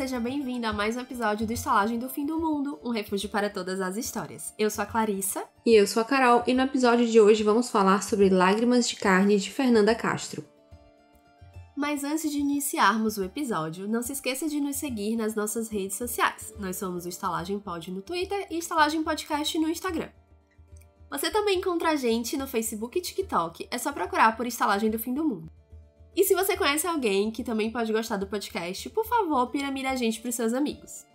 seja bem-vindo a mais um episódio do Estalagem do Fim do Mundo, um refúgio para todas as histórias. Eu sou a Clarissa. E eu sou a Carol, e no episódio de hoje vamos falar sobre Lágrimas de Carne, de Fernanda Castro. Mas antes de iniciarmos o episódio, não se esqueça de nos seguir nas nossas redes sociais. Nós somos o Estalagem Pod no Twitter e Estalagem Podcast no Instagram. Você também encontra a gente no Facebook e TikTok, é só procurar por Estalagem do Fim do Mundo. E se você conhece alguém que também pode gostar do podcast, por favor, piramide a gente pros seus amigos.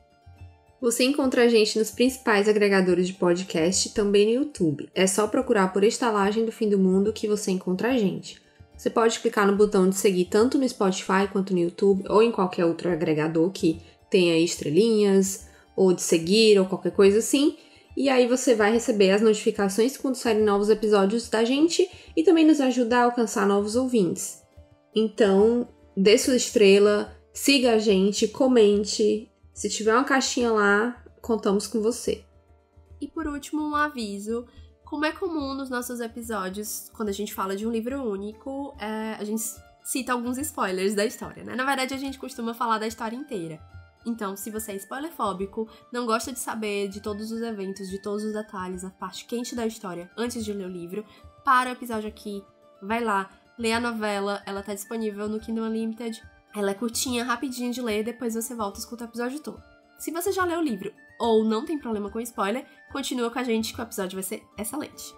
Você encontra a gente nos principais agregadores de podcast e também no YouTube. É só procurar por Estalagem do Fim do Mundo que você encontra a gente. Você pode clicar no botão de seguir tanto no Spotify quanto no YouTube ou em qualquer outro agregador que tenha estrelinhas, ou de seguir, ou qualquer coisa assim. E aí você vai receber as notificações quando saírem novos episódios da gente e também nos ajuda a alcançar novos ouvintes. Então, dê sua estrela, siga a gente, comente. Se tiver uma caixinha lá, contamos com você. E por último, um aviso. Como é comum nos nossos episódios, quando a gente fala de um livro único, a gente cita alguns spoilers da história, né? Na verdade, a gente costuma falar da história inteira. Então, se você é spoilerfóbico, não gosta de saber de todos os eventos, de todos os detalhes, a parte quente da história antes de ler o livro, para o episódio aqui, vai lá, lê a novela, ela tá disponível no Kindle Unlimited. Ela é curtinha, rapidinha de ler, depois você volta e escuta o episódio todo. Se você já leu o livro ou não tem problema com spoiler, continua com a gente que o episódio vai ser excelente.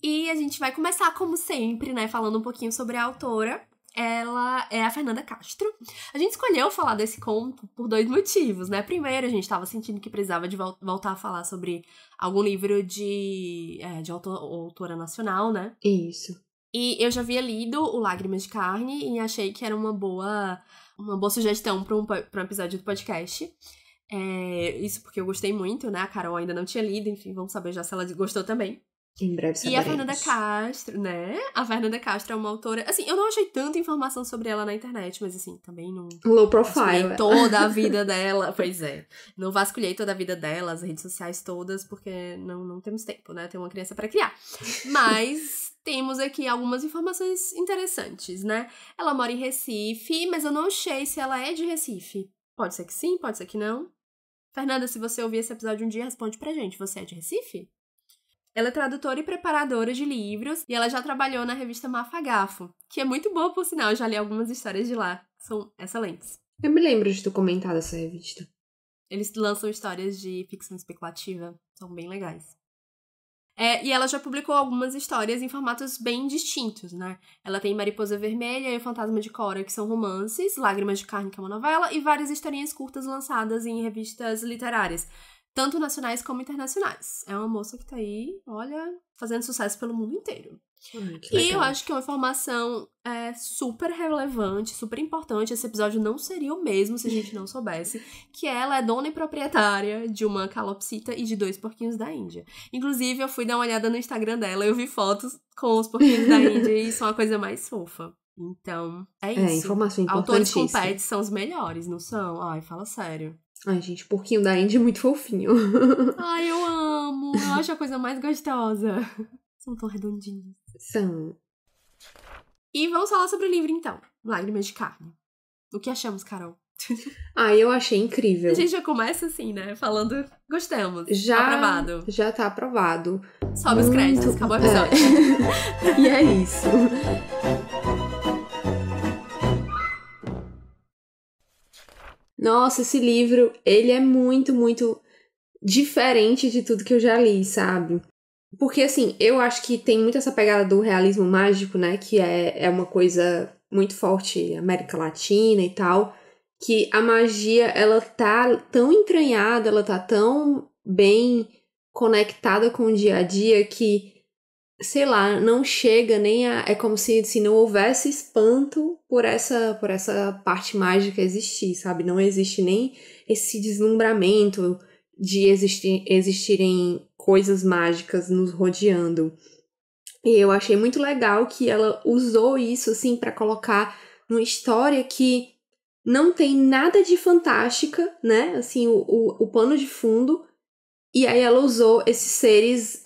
E a gente vai começar, como sempre, né, falando um pouquinho sobre a autora. Ela é a Fernanda Castro. A gente escolheu falar desse conto por dois motivos, né? Primeiro, a gente estava sentindo que precisava de voltar a falar sobre algum livro de autora nacional, né? Isso. E eu já havia lido o Lágrimas de Carne e achei que era uma boa sugestão para um episódio do podcast. Isso porque eu gostei muito, né? A Carol ainda não tinha lido, enfim, vamos saber já se ela gostou também. Em breve saberemos. E a Fernanda Castro, né? A Fernanda Castro é uma autora... Assim, eu não achei tanta informação sobre ela na internet, mas assim, também não... Low profile. Vasculhei toda a vida dela. Pois é. Não vasculhei toda a vida dela, as redes sociais todas, porque não temos tempo, né? Tem uma criança pra criar. Mas temos aqui algumas informações interessantes, né? Ela mora em Recife, mas eu não achei se ela é de Recife. Pode ser que sim, pode ser que não. Fernanda, se você ouvir esse episódio um dia, responde pra gente. Você é de Recife? Ela é tradutora e preparadora de livros e ela já trabalhou na revista Mafagafo, que é muito boa, por sinal, eu já li algumas histórias de lá, são excelentes. Eu me lembro de tu comentar dessa revista. Eles lançam histórias de ficção especulativa, são bem legais. E ela já publicou algumas histórias em formatos bem distintos, né? Ela tem Mariposa Vermelha e O Fantasma de Cora, que são romances, Lágrimas de Carne, que é uma novela, e várias historinhas curtas lançadas em revistas literárias, tanto nacionais como internacionais. É uma moça que tá aí, olha, fazendo sucesso pelo mundo inteiro. E eu acho que é uma informação super relevante, super importante. Esse episódio não seria o mesmo se a gente não soubesse que ela é dona e proprietária de uma calopsita e de 2 porquinhos da Índia. Inclusive, eu fui dar uma olhada no Instagram dela e eu vi fotos com os porquinhos da Índia e são a coisa mais fofa. Então, é isso. Informação Autores importantíssima. com pets são os melhores, não são? Ai, fala sério. Ai, gente, o porquinho da Índia é muito fofinho. Ai, eu amo! Eu acho a coisa mais gostosa. São tão redondinhos. São. E vamos falar sobre o livro, então. Lágrimas de Carne. O que achamos, Carol? Eu achei incrível. A gente já começa assim, né? Falando, gostamos. Já, aprovado. Já tá aprovado. Sobe os créditos, acabou o episódio. E é isso. Nossa, esse livro, ele é muito, muito diferente de tudo que eu já li, sabe? Porque, assim, eu acho que tem muito essa pegada do realismo mágico, né? Que é uma coisa muito forte, América Latina e tal. Que a magia, ela tá tão entranhada, ela tá tão bem conectada com o dia a dia que, sei lá, não chega nem a... É como se não houvesse espanto por essa parte mágica existir, sabe? Não existe nem esse deslumbramento de existirem coisas mágicas nos rodeando. E eu achei muito legal que ela usou isso, assim, pra colocar numa história que não tem nada de fantástica, né? Assim, o pano de fundo. E aí ela usou esses seres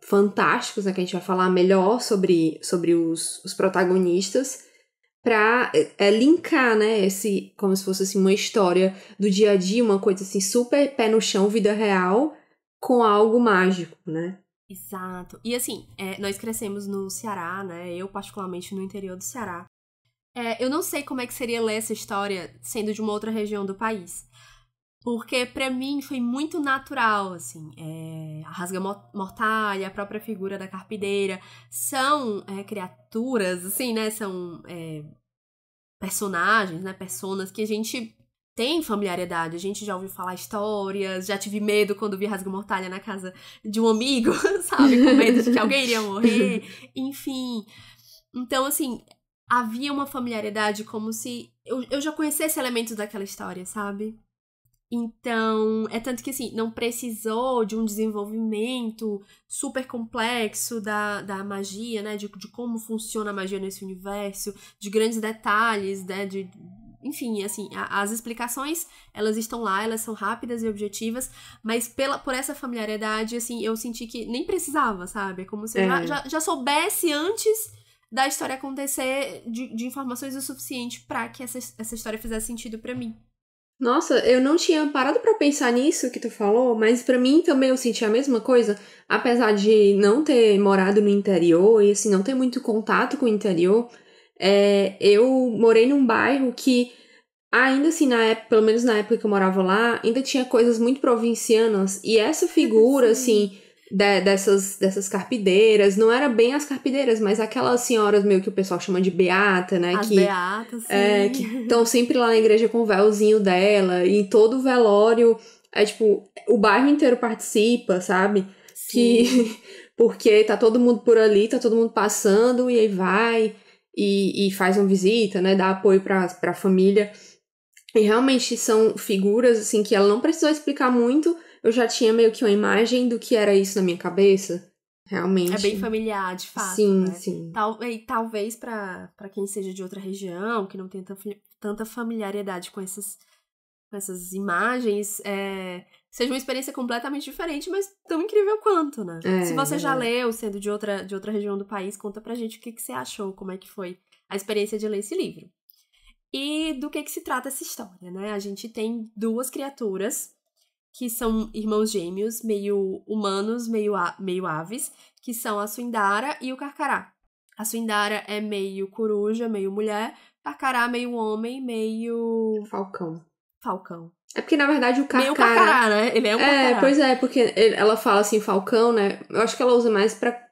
fantásticos, né? Que a gente vai falar melhor sobre os protagonistas, pra linkar, né? Como se fosse assim, uma história do dia a dia, uma coisa assim, super pé no chão, vida real, com algo mágico, né? Exato. E assim, nós crescemos no Ceará, né? Eu, particularmente, no interior do Ceará. Eu não sei como é que seria ler essa história sendo de uma outra região do país. Porque, pra mim, foi muito natural, assim. A rasga-mortalha, a própria figura da carpideira. São criaturas, assim, né? São personagens, né? Personas que a gente tem familiaridade. A gente já ouviu falar histórias, já tive medo quando vi rasga-mortalha na casa de um amigo, sabe? Com medo de que alguém iria morrer. Enfim. Então, assim, havia uma familiaridade como se eu já conhecesse elementos daquela história, sabe? Então, é tanto que, assim, não precisou de um desenvolvimento super complexo da magia, né? De como funciona a magia nesse universo, de grandes detalhes, né? Enfim, assim, as explicações, elas estão lá, elas são rápidas e objetivas, mas por essa familiaridade, assim, eu senti que nem precisava, sabe? É como se eu já soubesse antes da história acontecer de informações o suficiente pra que essa história fizesse sentido pra mim. Nossa, eu não tinha parado pra pensar nisso que tu falou, mas pra mim também eu senti a mesma coisa, apesar de não ter morado no interior e assim, não ter muito contato com o interior, eu morei num bairro que ainda assim, pelo menos na época que eu morava lá, ainda tinha coisas muito provincianas, e essa figura, assim, dessas carpideiras, não era bem as carpideiras, mas aquelas senhoras meio que o pessoal chama de beata, né? As beatas, sim. Que estão sempre lá na igreja com o véuzinho dela, e em todo o velório, tipo, o bairro inteiro participa, sabe? Sim. Porque tá todo mundo por ali, tá todo mundo passando, e aí vai e faz uma visita, né? Dá apoio pra família. E realmente são figuras, assim, que ela não precisou explicar muito. Eu já tinha meio que uma imagem do que era isso na minha cabeça. Realmente. É bem familiar, de fato, sim, né? Sim, Talvez pra quem seja de outra região, que não tem tanta familiaridade com essas imagens, seja uma experiência completamente diferente, mas tão incrível quanto, né? Se você já leu, sendo de outra região do país, conta pra gente o que você achou, como é que foi a experiência de ler esse livro. E do que se trata essa história, né? A gente tem duas criaturas que são irmãos gêmeos, meio humanos, meio aves, que são a Suindara e o Carcará. A Suindara é meio coruja, meio mulher, Carcará meio homem, meio... Falcão. É porque, na verdade, o Carcará... Meio Carcará, né? Ele é um Carcará. Pois é, porque ela fala assim, falcão, né? Eu acho que ela usa mais pra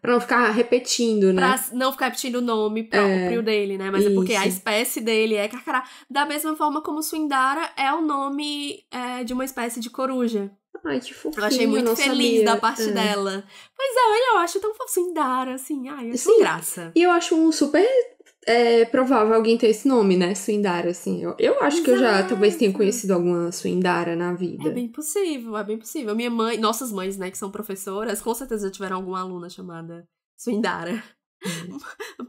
não ficar repetindo, né? Pra não ficar repetindo o nome próprio dele, né? Mas é porque a espécie dele é Carcará. Da mesma forma como Suindara é o nome de uma espécie de coruja. Ai, que fofinho. Eu achei muito feliz da parte dela. Pois é, eu acho tão fofo Suindara, assim. Ai, eu acho graça. E eu acho um super provável alguém ter esse nome, né? Suindara, assim. Eu acho que eu já talvez tenha conhecido alguma Suindara na vida. É bem possível, é bem possível. Minha mãe, nossas mães, né, que são professoras, com certeza já tiveram alguma aluna chamada Suindara.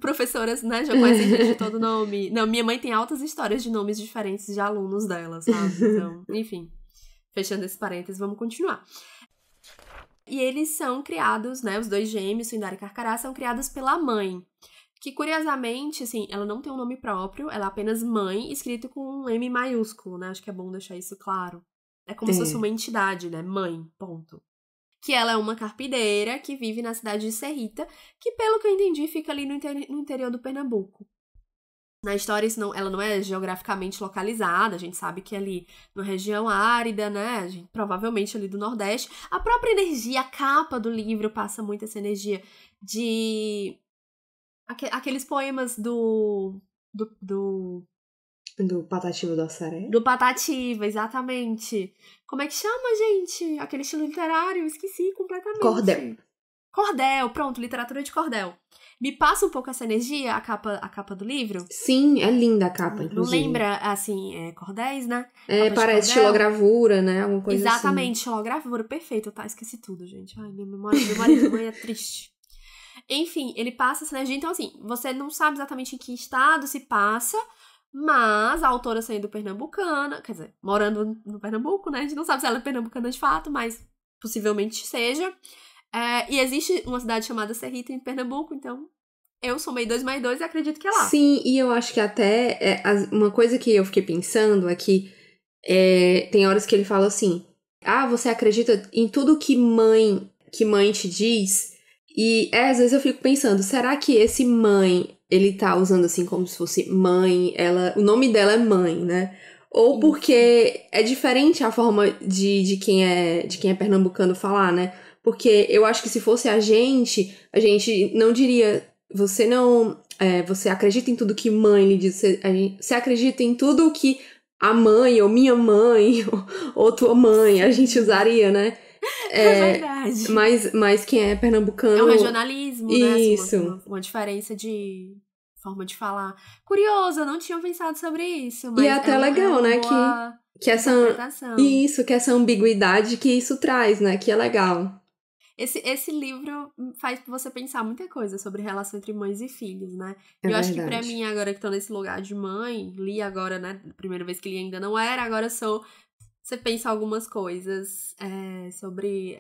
Professoras, né, já conhecem de todo nome. Não, minha mãe tem altas histórias de nomes diferentes de alunos dela, sabe? Então, enfim. Fechando esse parênteses, vamos continuar. E eles são criados, né, os dois gêmeos, Suindara e Carcará, são criados pela mãe. Que, curiosamente, assim, ela não tem um nome próprio, ela é apenas mãe, escrito com um M maiúsculo, né? Acho que é bom deixar isso claro. É como se fosse uma entidade, né? Mãe, ponto. Que ela é uma carpideira que vive na cidade de Serrita, que, pelo que eu entendi, fica ali no interior do Pernambuco. Na história, ela não é geograficamente localizada, a gente sabe que é ali numa região árida, né? Provavelmente ali do Nordeste. A própria energia, a capa do livro passa muito essa energia de... Aqueles poemas do Patativa do Assaré? Do Patativa, exatamente. Como é que chama, gente? Aquele estilo literário, esqueci completamente. Cordel, pronto, literatura de cordel. Me passa um pouco essa energia, a capa do livro? Sim, é linda a capa, inclusive. Não lembra, assim, cordéis, né? Parece xilogravura, né? Alguma coisa exatamente, assim. xilogravura, perfeito, tá? Esqueci tudo, gente. Ai, minha memória é triste. Enfim, ele passa essa energia. Então, assim, você não sabe exatamente em que estado se passa, Mas a autora sendo pernambucana, quer dizer, morando no Pernambuco, né? A gente não sabe se ela é pernambucana de fato, mas possivelmente seja. E existe uma cidade chamada Serrita em Pernambuco, então eu somei 2 mais 2 e acredito que é lá. Sim, e eu acho que até uma coisa que eu fiquei pensando é que tem horas que ele fala assim: ah, você acredita em tudo que mãe te diz? E às vezes eu fico pensando, será que esse mãe, ele tá usando assim como se fosse mãe, o nome dela é mãe, né? Ou Isso. porque é diferente a forma de quem é pernambucano falar, né? Porque eu acho que se fosse a gente não diria, você não, você acredita em tudo que mãe lhe diz, você acredita em tudo que a mãe, ou minha mãe, ou tua mãe, a gente usaria, né? É verdade. Mas quem é pernambucano... É um regionalismo, né? Assim, Isso. uma diferença de forma de falar. Curioso, eu não tinha pensado sobre isso, E é mas até é legal, uma né? boa Que essa... interpretação. Isso, que essa ambiguidade que isso traz, né? Que é legal. Esse livro faz você pensar muita coisa sobre relação entre mães e filhos, né? É E eu acho que verdade. pra mim, agora que tô nesse lugar de mãe, li agora, né? Primeira vez que li ainda não era, agora sou. Você pensa algumas coisas sobre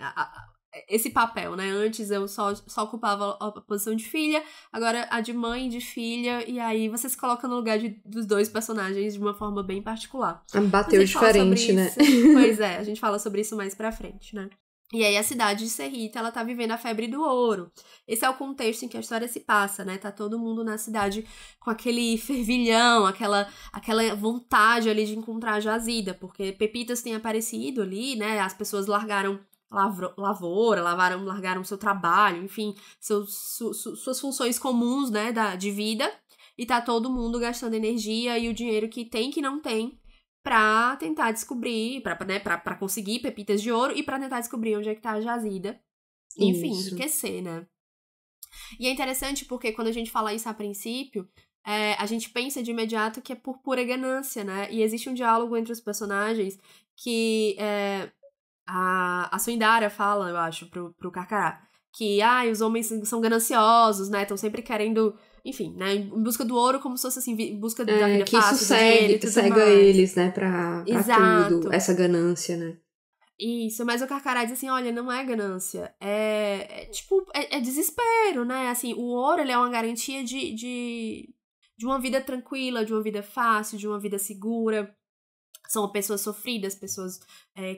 esse papel, né? Antes eu só ocupava a posição de filha, agora a de mãe e de filha, e aí você se coloca no lugar dos dois personagens de uma forma bem particular. Bateu diferente, né? Pois é, a gente fala sobre isso mais pra frente, né? E aí a cidade de Serrita, ela tá vivendo a febre do ouro. Esse é o contexto em que a história se passa, né? Tá todo mundo na cidade com aquele fervilhão, aquela vontade ali de encontrar a jazida, porque pepitas têm aparecido ali, né? As pessoas largaram lavoura, largaram seu trabalho, enfim, suas funções comuns, né, de vida, e tá todo mundo gastando energia e o dinheiro que não tem, pra tentar descobrir, pra conseguir pepitas de ouro e pra tentar descobrir onde é que tá a jazida. Enfim, Isso. enriquecer, né? E é interessante porque quando a gente fala isso a princípio, a gente pensa de imediato que é por pura ganância, né? E existe um diálogo entre os personagens que a Suindara fala, eu acho, pro Carcará, que os homens são gananciosos, né? Estão sempre querendo, enfim, né? Em busca do ouro, como se fosse assim, em busca da vida Que isso fácil, do dinheiro e tudo cega mais. eles, né? Pra tudo, Exato. essa ganância, né? Isso, mas o Carcará diz assim, olha, não é ganância, é desespero, né? Assim, o ouro, ele é uma garantia de uma vida tranquila, de uma vida fácil, de uma vida segura. São pessoas sofridas, pessoas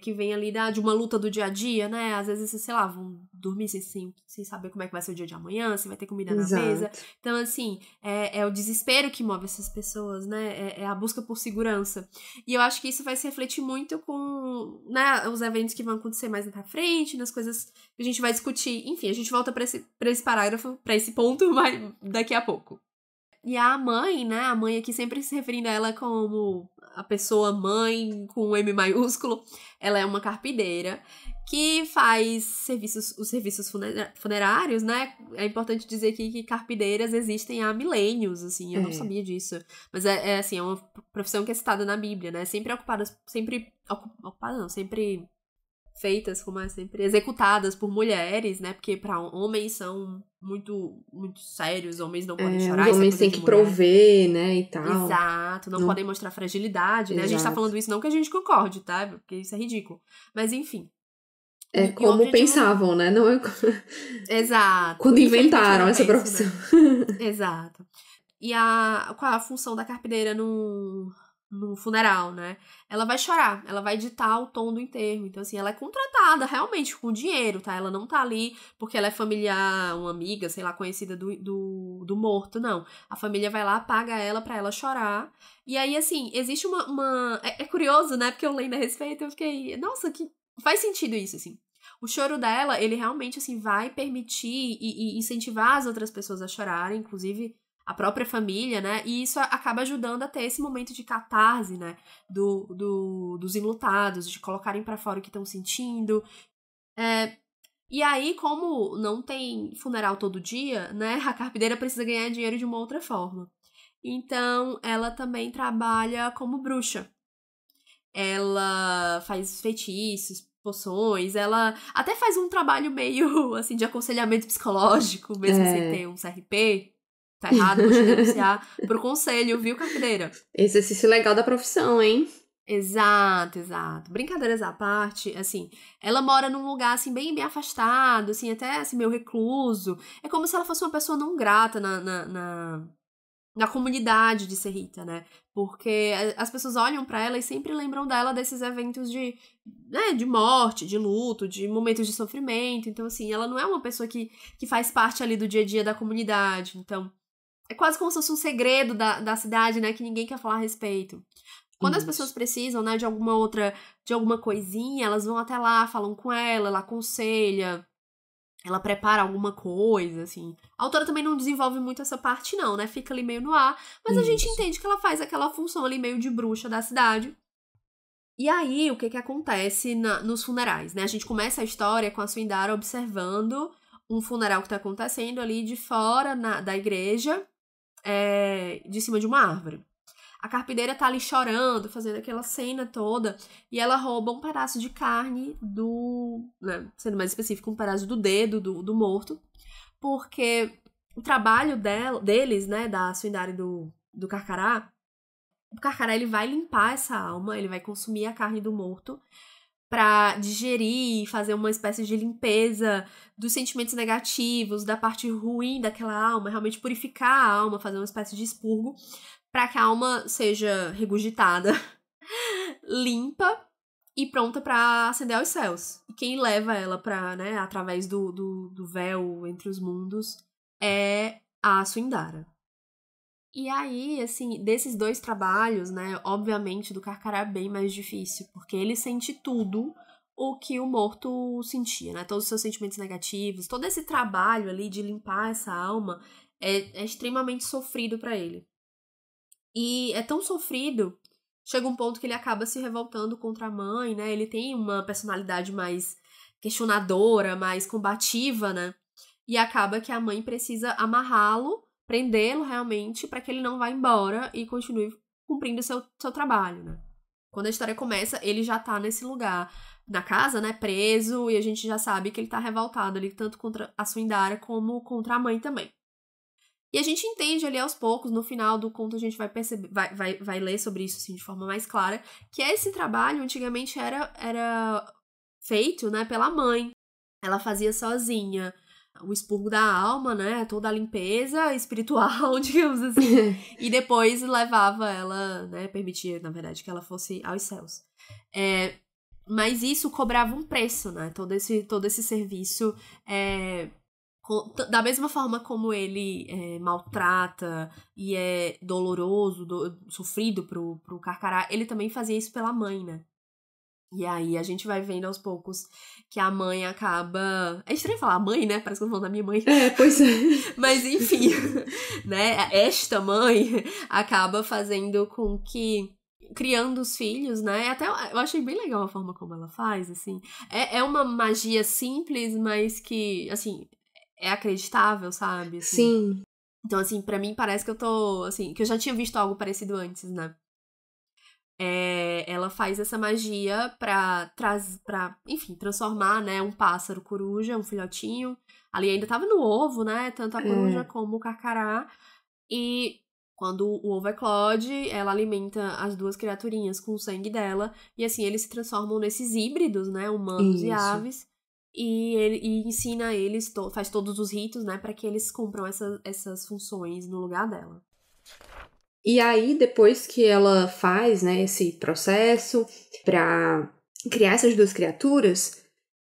que vêm ali de uma luta do dia a dia, né? Às vezes, sei lá, vão dormir sem saber como é que vai ser o dia de amanhã, se vai ter comida na mesa. Exato. Então, assim, é o desespero que move essas pessoas, né? É a busca por segurança. E eu acho que isso vai se refletir muito com, né, os eventos que vão acontecer mais pra frente, nas coisas que a gente vai discutir. Enfim, a gente volta pra esse parágrafo, pra esse ponto, mas daqui a pouco. E a mãe, né? A mãe aqui sempre se referindo a ela como a pessoa mãe com um M maiúsculo. Ela é uma carpideira que faz os serviços funerários, né? É importante dizer aqui que carpideiras existem há milênios, assim, eu não sabia disso. Mas assim, é uma profissão que é citada na Bíblia, né? Sempre feitas, como é sempre, executadas por mulheres, né? Porque para homens são muito, muito sérios, homens não podem chorar. Os homens têm que prover, né, e tal. Exato, não podem mostrar fragilidade, né? Exato. A gente tá falando isso não que a gente concorde, tá? Porque isso é ridículo. Mas enfim. Como pensavam, né? Não é... Exato. Quando inventaram essa profissão. Né? Exato. E qual é a função da carpideira no funeral, né? Ela vai chorar, ela vai ditar o tom do enterro. Então, assim, ela é contratada realmente com dinheiro, tá? Ela não tá ali porque ela é familiar, uma amiga, sei lá, conhecida do morto, não. A família vai lá, paga ela pra ela chorar. E aí, assim, existe uma... É curioso, né? Porque eu lendo a respeito, eu fiquei... Nossa, que faz sentido isso, assim. O choro dela, ele realmente, assim, vai permitir e incentivar as outras pessoas a chorarem, inclusive a própria família, né? E isso acaba ajudando a ter esse momento de catarse, né? Dos enlutados, de colocarem pra fora o que estão sentindo. E aí, como não tem funeral todo dia, né? A carpideira precisa ganhar dinheiro de uma outra forma. Então, ela também trabalha como bruxa. Ela faz feitiços, poções, ela até faz um trabalho meio, assim, de aconselhamento psicológico, mesmo sem ter um CRP. Tá errado, vou te denunciar pro conselho, viu, carpideira? Exercício legal da profissão, hein? Exato, exato. Brincadeiras à parte, assim, ela mora num lugar, assim, bem afastado, assim, até, assim, meio recluso. É como se ela fosse uma pessoa não grata na comunidade de Serrita, né? Porque as pessoas olham pra ela e sempre lembram dela desses eventos de morte, de luto, de momentos de sofrimento. Então, assim, ela não é uma pessoa que faz parte ali do dia a dia da comunidade. Então, é quase como se fosse um segredo da cidade, né? Que ninguém quer falar a respeito. Quando as pessoas precisam, né, de alguma coisinha, elas vão até lá, falam com ela aconselha, ela prepara alguma coisa, assim. A autora também não desenvolve muito essa parte, não, né? Fica ali meio no ar, mas a gente entende que ela faz aquela função ali meio de bruxa da cidade. E aí, o que acontece nos funerais, né? A gente começa a história com a Suindara observando um funeral que tá acontecendo ali de fora da igreja, de cima de uma árvore. A carpideira tá ali chorando, fazendo aquela cena toda, e ela rouba um pedaço de carne né, sendo mais específico, um pedaço do dedo do morto, porque o trabalho deles, né, da Suindara e do Carcará, o Carcará, ele vai limpar essa alma, ele vai consumir a carne do morto pra digerir, fazer uma espécie de limpeza dos sentimentos negativos, da parte ruim daquela alma, realmente purificar a alma, fazer uma espécie de expurgo, para que a alma seja regurgitada, limpa e pronta para ascender aos céus. E quem leva ela para, né, através do véu entre os mundos é a Suindara. E aí, assim, desses dois trabalhos, né, obviamente do Carcará é bem mais difícil, porque ele sente tudo o que o morto sentia, né, todos os seus sentimentos negativos, todo esse trabalho ali de limpar essa alma é extremamente sofrido para ele. E é tão sofrido, chega um ponto que ele acaba se revoltando contra a mãe, né? Ele tem uma personalidade mais questionadora, mais combativa, né? E acaba que a mãe precisa amarrá-lo, prendê-lo realmente, para que ele não vá embora e continue cumprindo seu trabalho, né? Quando a história começa, ele já tá nesse lugar, na casa, né? Preso, e a gente já sabe que ele tá revoltado ali, tanto contra a Suindara como contra a mãe também. E a gente entende ali aos poucos, no final do conto a gente vai perceber, vai ler sobre isso assim, de forma mais clara, que esse trabalho antigamente era feito, né, pela mãe. Ela fazia sozinha o expurgo da alma, né, toda a limpeza espiritual, digamos assim, e depois levava ela, né, permitia, na verdade, que ela fosse aos céus. Mas isso cobrava um preço, né, todo esse serviço da mesma forma como ele maltrata e é doloroso, sofrido pro Carcará, ele também fazia isso pela mãe, né? E aí a gente vai vendo aos poucos que a mãe acaba... É estranho falar mãe, né? Parece que eu tô falando da minha mãe. Pois é. Mas enfim, né? Esta mãe acaba fazendo com que... criando os filhos, né? Até eu achei bem legal a forma como ela faz, assim. É uma magia simples, mas que, assim... é acreditável, sabe? Assim. Sim. Então, assim, pra mim parece que eu tô, assim, que eu já tinha visto algo parecido antes, né? Ela faz essa magia pra enfim, transformar, né, um pássaro coruja, um filhotinho. Ali ainda tava no ovo, né? Tanto a coruja como o carcará. E quando o ovo eclode, ela alimenta as duas criaturinhas com o sangue dela. E assim, eles se transformam nesses híbridos, né? Humanos e aves. E ensina eles, faz todos os ritos, né, para que eles cumpram essas funções no lugar dela. E aí, depois que ela faz, né, esse processo para criar essas duas criaturas,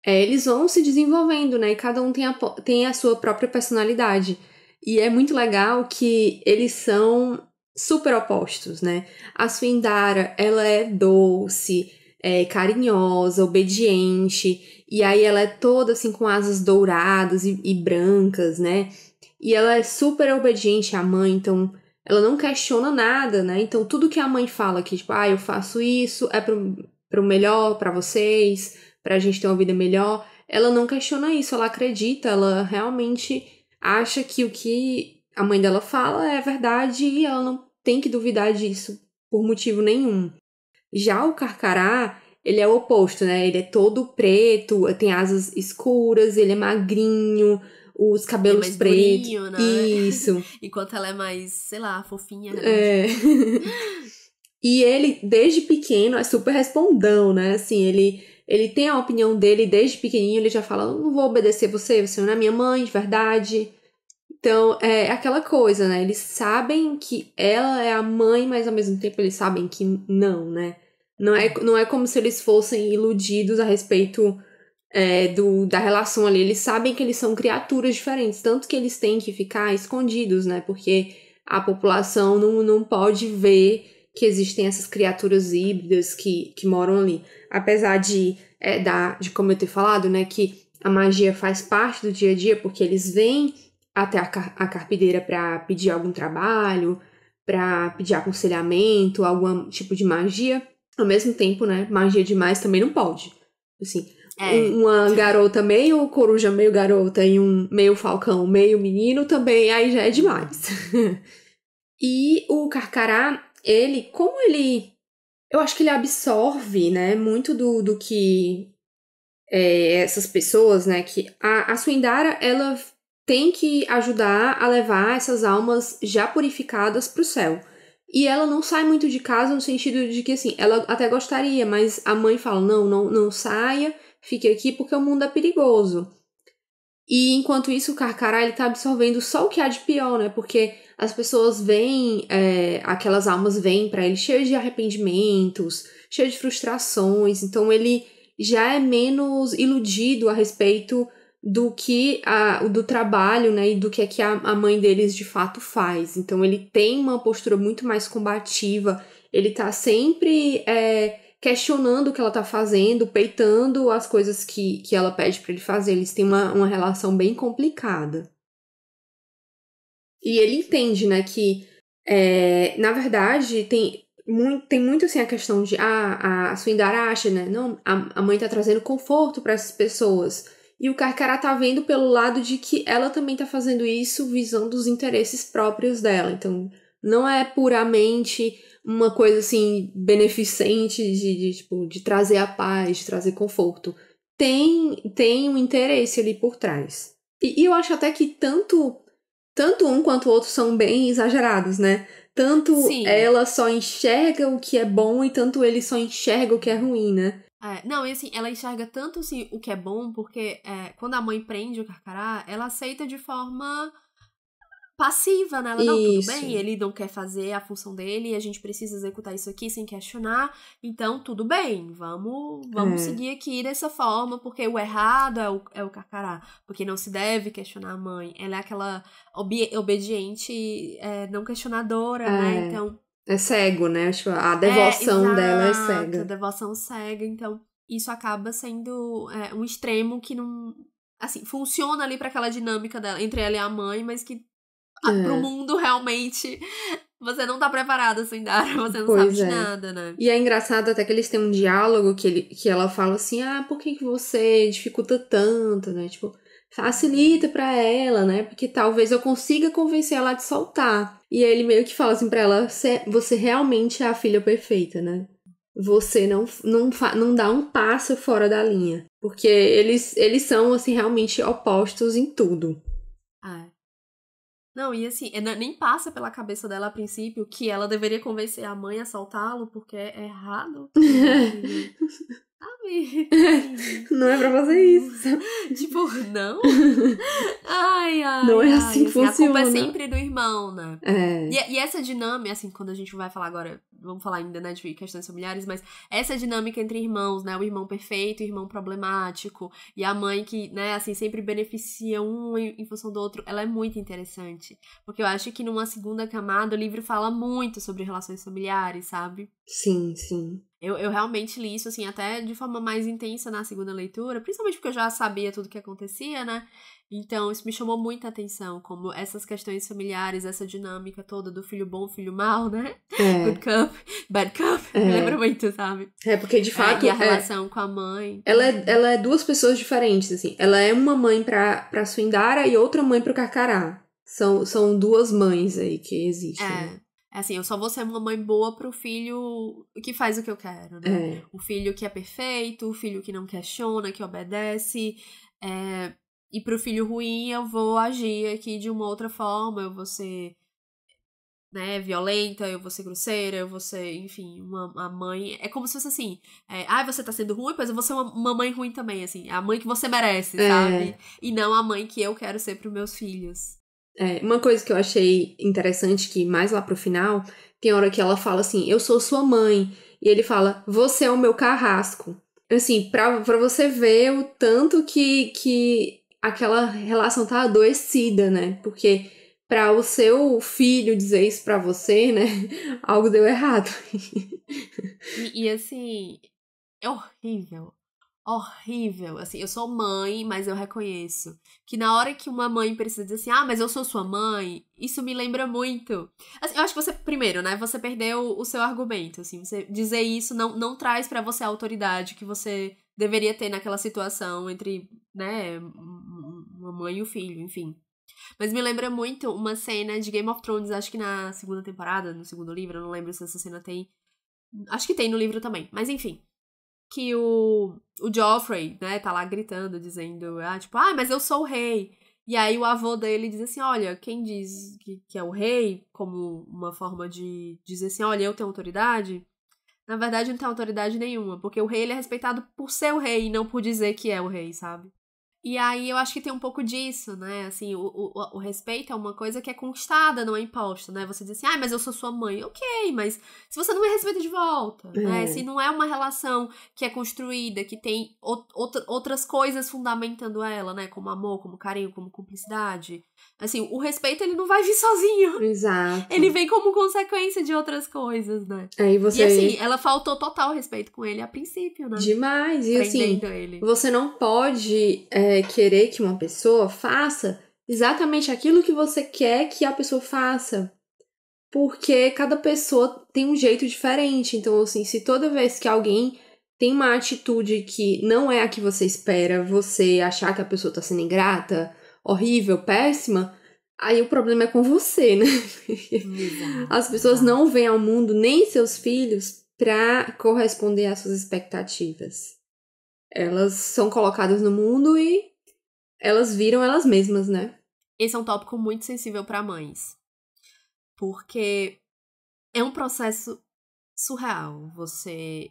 eles vão se desenvolvendo, né, e cada um tem a sua própria personalidade. E é muito legal que eles são super opostos, né? A Suindara, ela é doce, carinhosa, obediente, e aí ela é toda assim com asas douradas e brancas, né? E ela é super obediente à mãe, então ela não questiona nada, né? Então tudo que a mãe fala que, tipo, eu faço isso, é pro melhor, pra vocês, pra gente ter uma vida melhor, ela não questiona isso, ela acredita, ela realmente acha que o que a mãe dela fala é verdade e ela não tem que duvidar disso por motivo nenhum. Já o carcará, ele é o oposto, né? Ele é todo preto, tem asas escuras, ele é magrinho, os cabelos mais pretos. durinho, né? Isso. Enquanto ela é mais, sei lá, fofinha. É. E ele, desde pequeno, é super respondão, né? Assim, ele tem a opinião dele desde pequenininho, ele já fala, não vou obedecer você não é minha mãe, de verdade. Então, é aquela coisa, né? Eles sabem que ela é a mãe, mas ao mesmo tempo eles sabem que não, né? Não é como se eles fossem iludidos a respeito da relação ali. Eles sabem que eles são criaturas diferentes, tanto que eles têm que ficar escondidos, né? Porque a população não pode ver que existem essas criaturas híbridas que moram ali. Apesar de como eu ter falado, né? Que a magia faz parte do dia a dia, porque eles vêm até a carpideira para pedir algum trabalho, para pedir aconselhamento, algum tipo de magia. Ao mesmo tempo, né? Magia demais também não pode. Assim, uma garota meio coruja, meio garota e um meio falcão, meio menino também, aí já é demais. E o Carcará, eu acho que ele absorve, né, muito do que essas pessoas, né, que a Suindara, ela tem que ajudar a levar essas almas já purificadas pro céu. E ela não sai muito de casa no sentido de que, assim, ela até gostaria, mas a mãe fala, não saia, fique aqui porque o mundo é perigoso. E enquanto isso, o Carcará, ele tá absorvendo só o que há de pior, né? Porque as pessoas veem, aquelas almas vêm pra ele cheias de arrependimentos, cheias de frustrações. Então ele já é menos iludido a respeito do trabalho, né? E do que é que a mãe deles de fato faz. Então ele tem uma postura muito mais combativa. Ele tá sempre questionando o que ela tá fazendo, peitando as coisas que ela pede pra ele fazer. Eles têm uma relação bem complicada. E ele entende, né, que na verdade tem muito assim a questão de a Suindara acha, né, não, a mãe tá trazendo conforto para essas pessoas. E o Carcará tá vendo pelo lado de que ela também tá fazendo isso visando os interesses próprios dela. Então, não é puramente uma coisa assim beneficente de trazer a paz, de trazer conforto. Tem um interesse ali por trás. E eu acho até que tanto um quanto o outro são bem exagerados, né? Tanto Sim. ela só enxerga o que é bom e tanto ele só enxerga o que é ruim, né? Não, e assim, ela enxerga tanto assim, o que é bom, porque quando a mãe prende o Carcará, ela aceita de forma passiva, né? Ela, não, tudo bem, ele não quer fazer a função dele e a gente precisa executar isso aqui sem questionar, então tudo bem, vamos seguir aqui dessa forma, porque o errado é o Carcará, porque não se deve questionar a mãe, ela é aquela obediente, não questionadora, né? Então... É cego, né? Tipo, a devoção dela é cega. A devoção cega, então isso acaba sendo um extremo que não... Assim, funciona ali pra aquela dinâmica dela, entre ela e a mãe, mas que pro mundo, realmente, você não tá preparada, Suindara, você não sabe de nada, né? E é engraçado até que eles têm um diálogo que ela fala assim, por que você dificulta tanto, né? Tipo, facilita pra ela, né? Porque talvez eu consiga convencer ela de soltar. E aí ele meio que fala assim pra ela, você realmente é a filha perfeita, né? Você não dá um passo fora da linha. Porque eles são, assim, realmente opostos em tudo. Não, e assim, nem passa pela cabeça dela a princípio que ela deveria convencer a mãe a soltá-lo porque é errado. Sabe? Não é pra fazer isso. Tipo, não? Ai. Não é assim que funciona. A culpa é sempre do irmão, né? E essa dinâmica, assim, quando a gente vai falar agora, vamos falar ainda, né, de questões familiares, mas essa dinâmica entre irmãos, né, o irmão perfeito, o irmão problemático, e a mãe que, né, assim, sempre beneficia um em função do outro, ela é muito interessante. Porque eu acho que numa segunda camada o livro fala muito sobre relações familiares, sabe? Sim, sim. Eu realmente li isso, assim, até de forma mais intensa na segunda leitura, principalmente porque eu já sabia tudo que acontecia, né? Então, isso me chamou muita atenção, como essas questões familiares, essa dinâmica toda do filho bom, filho mau, né? Good cup, bad cup, me lembra muito, sabe? Porque, de fato... E a relação com a mãe. Ela é duas pessoas diferentes, assim. Ela é uma mãe pra Suindara e outra mãe pro Carcará. São duas mães aí que existem, né? Assim, eu só vou ser uma mãe boa pro filho que faz o que eu quero, né? O filho que é perfeito, o filho que não questiona, que obedece. E pro filho ruim, eu vou agir aqui de uma outra forma, eu vou ser, né, violenta, eu vou ser grosseira, eu vou ser, enfim, uma mãe. É como se fosse assim, você tá sendo ruim, pois eu vou ser uma mãe ruim também, assim, a mãe que você merece, sabe? E não a mãe que eu quero ser pros meus filhos. Uma coisa que eu achei interessante, que mais lá pro final, tem hora que ela fala assim, eu sou sua mãe, e ele fala, você é o meu carrasco. Assim, pra você ver o tanto que aquela relação tá adoecida, né? Porque pra o seu filho dizer isso pra você, né? Algo deu errado. E assim, é horrível. Horrível. Assim, eu sou mãe, mas eu reconheço que na hora que uma mãe precisa dizer assim, mas eu sou sua mãe, isso me lembra muito. Assim, eu acho que você, primeiro, né, você perdeu o seu argumento, assim, você dizer isso não traz pra você a autoridade que você deveria ter naquela situação entre, né, uma mãe e o filho, enfim. Mas me lembra muito uma cena de Game of Thrones, acho que na segunda temporada, no segundo livro, eu não lembro se essa cena tem. Acho que tem no livro também, mas enfim. Que o Joffrey, né, tá lá gritando, dizendo, mas eu sou o rei. E aí o avô dele diz assim, olha, quem diz que é o rei, como uma forma de dizer assim, olha, eu tenho autoridade, na verdade não tem autoridade nenhuma, porque o rei ele é respeitado por ser o rei e não por dizer que é o rei, sabe? E aí eu acho que tem um pouco disso, né? Assim, o respeito é uma coisa que é conquistada, não é imposta, né? Você diz assim, mas eu sou sua mãe. Ok, mas se você não me respeita de volta, né? Se não é uma relação que é construída, que tem outras coisas fundamentando ela, né? Como amor, como carinho, como cumplicidade. Assim, o respeito, ele não vai vir sozinho. Exato. Ele vem como consequência de outras coisas, né? Aí você... E assim, ela faltou total respeito com ele a princípio, né? Demais. E assim, ele. você não pode querer que uma pessoa faça exatamente aquilo que você quer que a pessoa faça. Porque cada pessoa tem um jeito diferente. Então, assim, se toda vez que alguém tem uma atitude que não é a que você espera, você achar que a pessoa tá sendo ingrata, horrível, péssima, aí o problema é com você, né? As pessoas não vêm ao mundo, nem seus filhos, pra corresponder às suas expectativas. Elas são colocadas no mundo e elas viram elas mesmas, né? Esse é um tópico muito sensível pra mães. Porque é um processo surreal você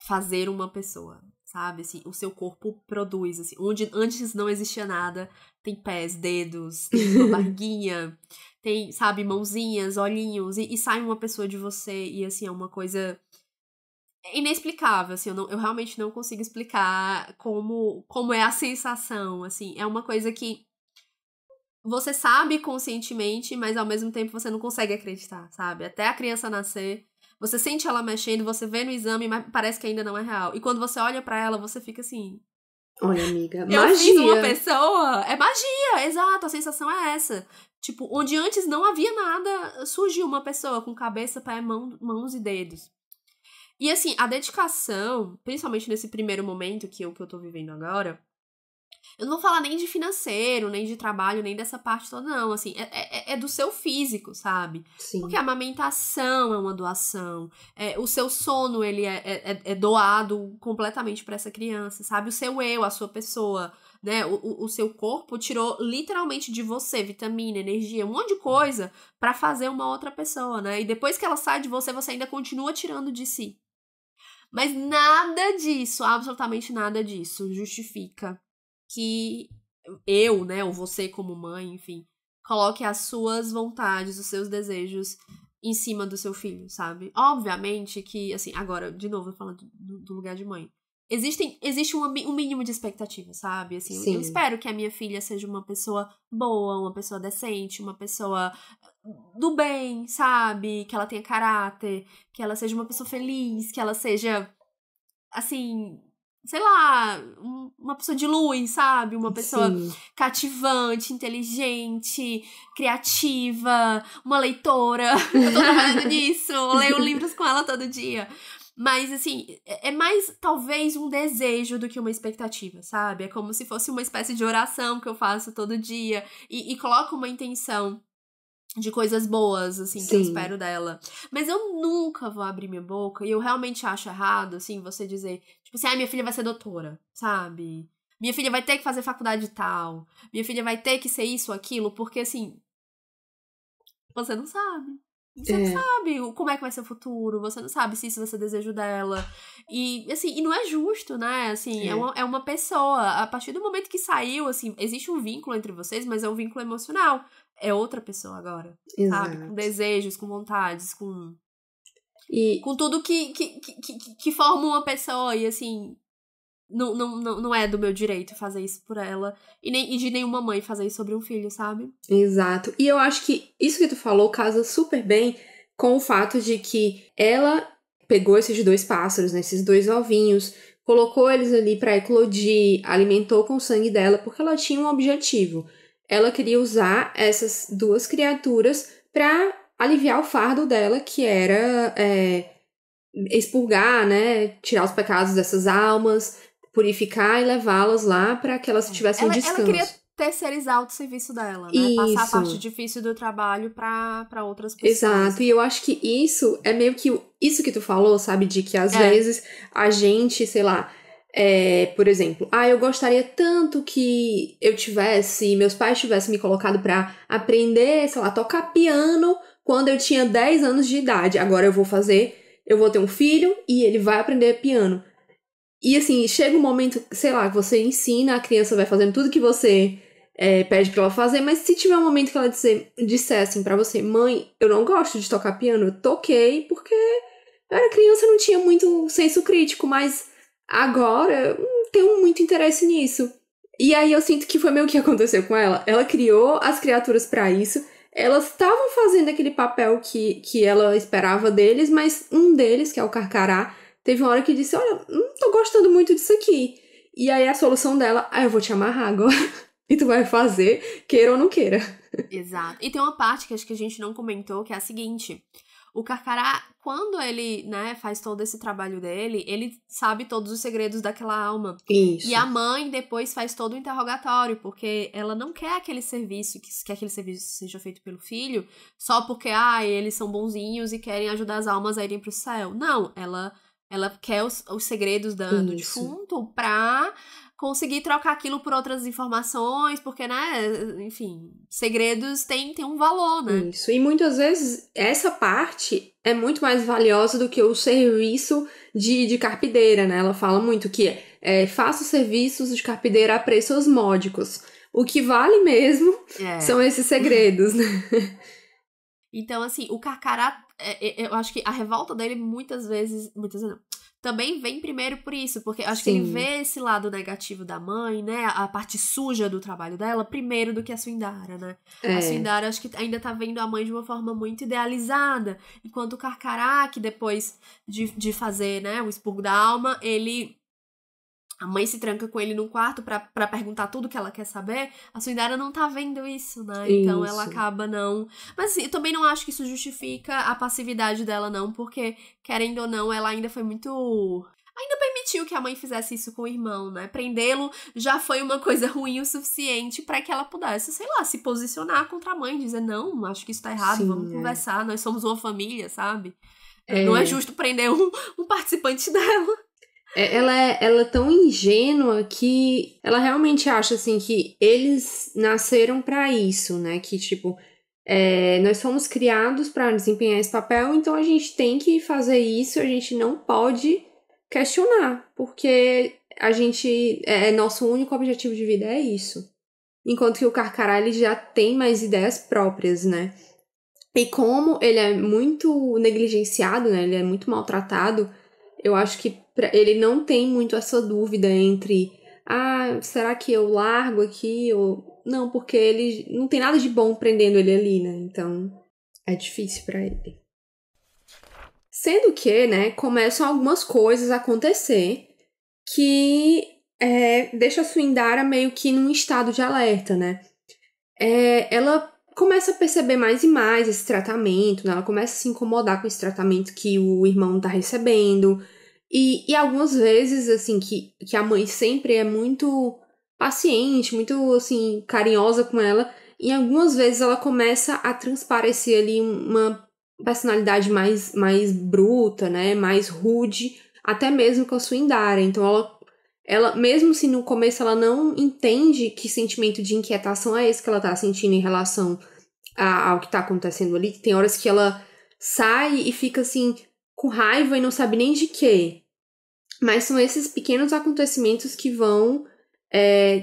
fazer uma pessoa, sabe? Assim, o seu corpo produz, assim, onde antes não existia nada, tem pés, dedos, tem uma barriguinha, tem, sabe, mãozinhas, olhinhos, e sai uma pessoa de você, e assim, é uma coisa inexplicável, assim, eu realmente não consigo explicar como é a sensação, assim, é uma coisa que você sabe conscientemente, mas ao mesmo tempo você não consegue acreditar, sabe? Até a criança nascer, você sente ela mexendo, você vê no exame, mas parece que ainda não é real. E quando você olha pra ela, você fica assim... Olha, amiga, eu magia! fiz uma pessoa! É magia, exato, a sensação é essa. Tipo, onde antes não havia nada, surgiu uma pessoa com cabeça, pé, mãos e dedos. E assim, a dedicação, principalmente nesse primeiro momento que eu tô vivendo agora, eu não vou falar nem de financeiro, nem de trabalho, nem dessa parte toda, não. Assim, é do seu físico, sabe? Sim. Porque a amamentação é uma doação. O seu sono, ele é doado completamente pra essa criança, sabe? O seu eu, a sua pessoa, né? O seu corpo tirou literalmente de você vitamina, energia, um monte de coisa pra fazer uma outra pessoa, né? E depois que ela sai de você, você ainda continua tirando de si. Mas nada disso, absolutamente nada disso, justifica que eu, né, ou você como mãe, enfim, coloque as suas vontades, os seus desejos em cima do seu filho, sabe? Obviamente que, assim, agora, de novo, falando do lugar de mãe, existe um mínimo de expectativa, sabe? Assim, eu espero que a minha filha seja uma pessoa boa, uma pessoa decente, uma pessoa do bem, sabe? Que ela tenha caráter, que ela seja uma pessoa feliz, que ela seja, assim, sei lá, uma pessoa de luz, sabe? Uma pessoa cativante, inteligente, criativa, uma leitora. Eu tô trabalhando nisso, eu leio livros com ela todo dia. Mas, assim, é mais, talvez, um desejo do que uma expectativa, sabe? É como se fosse uma espécie de oração que eu faço todo dia e coloco uma intenção de coisas boas, assim, que eu espero dela. Mas eu nunca vou abrir minha boca, e eu realmente acho errado, assim, você dizer, tipo assim, minha filha vai ser doutora, sabe? Minha filha vai ter que fazer faculdade tal. Minha filha vai ter que ser isso ou aquilo, porque assim, você não sabe. Você não sabe como é que vai ser o futuro, você não sabe se isso vai ser desejo dela. E, assim, e não é justo, né? Assim, é uma pessoa. A partir do momento que saiu, assim, existe um vínculo entre vocês, mas é um vínculo emocional. É outra pessoa agora, sabe? Com desejos, com vontades, com tudo que forma uma pessoa. E, assim, não é do meu direito fazer isso por ela. E de nenhuma mãe fazer isso sobre um filho, sabe? Exato. E eu acho que isso que tu falou casa super bem com o fato de que ela pegou esses 2 pássaros, né, esses 2 ovinhos, colocou eles ali para eclodir, alimentou com o sangue dela, porque ela tinha um objetivo. Ela queria usar essas 2 criaturas para aliviar o fardo dela, que era expurgar, né, tirar os pecados dessas almas, purificar e levá-las lá para que elas tivessem um descanso. Ela queria terceirizar o serviço dela, né? Passar a parte difícil do trabalho pra outras pessoas. Exato, e eu acho que isso é meio que isso que tu falou, sabe? De que às vezes a gente, sei lá, por exemplo, eu gostaria tanto que meus pais tivessem me colocado pra aprender, sei lá, tocar piano quando eu tinha 10 anos de idade. Agora eu vou ter um filho e ele vai aprender piano. E assim, chega um momento, sei lá, que você ensina, a criança vai fazendo tudo que você pede pra ela fazer, mas se tiver um momento que ela disser assim pra você, mãe, eu não gosto de tocar piano, eu toquei porque eu era criança e não tinha muito senso crítico, mas agora eu não tenho muito interesse nisso. E aí eu sinto que foi meio que aconteceu com ela. Ela criou as criaturas pra isso, elas estavam fazendo aquele papel que ela esperava deles, mas um deles, que é o Carcará, teve uma hora que disse, olha, não tô gostando muito disso aqui. E aí a solução dela, eu vou te amarrar agora. E tu vai fazer, queira ou não queira. Exato. E tem uma parte que acho que a gente não comentou, que é a seguinte. O Carcará, quando ele, né, faz todo esse trabalho dele, ele sabe todos os segredos daquela alma. Isso. E a mãe depois faz todo o interrogatório, porque ela não quer aquele serviço, que aquele serviço seja feito pelo filho, só porque, eles são bonzinhos e querem ajudar as almas a irem pro céu. Não, ela quer os segredos do defunto pra conseguir trocar aquilo por outras informações, porque, né, enfim, segredos têm um valor, né? Isso, e muitas vezes essa parte é muito mais valiosa do que o serviço de carpideira, né? Ela fala muito que faça os serviços de carpideira a preços módicos. O que vale mesmo são esses segredos, né? Então, assim, o Carcará, eu acho que a revolta dele muitas vezes não, também vem primeiro por isso, porque acho que ele vê esse lado negativo da mãe, né, a parte suja do trabalho dela, primeiro do que a Suindara, né? A Suindara acho que ainda tá vendo a mãe de uma forma muito idealizada, enquanto o Carcará, que depois de fazer, né, o expurgo da alma, a mãe se tranca com ele num quarto pra perguntar tudo que ela quer saber. A Suindara não tá vendo isso, né? Então ela acaba não... Mas assim, eu também não acho que isso justifica a passividade dela, não. Porque, querendo ou não, ela ainda foi muito... Ainda permitiu que a mãe fizesse isso com o irmão, né? Prendê-lo já foi uma coisa ruim o suficiente pra que ela pudesse, sei lá, se posicionar contra a mãe. Dizer, não, acho que isso tá errado, vamos conversar. Nós somos uma família, sabe? Não é justo prender um participante dela. Ela é tão ingênua que ela realmente acha, assim, que eles nasceram pra isso, né? Que, tipo, nós fomos criados pra desempenhar esse papel, então a gente tem que fazer isso, a gente não pode questionar, porque a gente... nosso único objetivo de vida é isso. Enquanto que o Carcará, ele já tem mais ideias próprias, né? E como ele é muito negligenciado, né? Ele é muito maltratado, eu acho que ele não tem muito essa dúvida entre será que eu largo aqui ou não, porque ele não tem nada de bom prendendo ele ali, né? Então é difícil pra ele. Sendo que, né, começam algumas coisas a acontecer que deixa a Suindara meio que num estado de alerta, né? Ela começa a perceber mais e mais esse tratamento, né? Ela começa a se incomodar com esse tratamento que o irmão tá recebendo. E algumas vezes, assim, que a mãe sempre é muito paciente, muito, assim, carinhosa com ela. E algumas vezes ela começa a transparecer ali uma personalidade mais bruta, né? Mais rude, até mesmo com a Suindara. Então ela, mesmo se no começo ela não entende que sentimento de inquietação é esse que ela tá sentindo em relação ao que tá acontecendo ali, tem horas que ela sai e fica assim, com raiva e não sabe nem de quê. Mas são esses pequenos acontecimentos que vão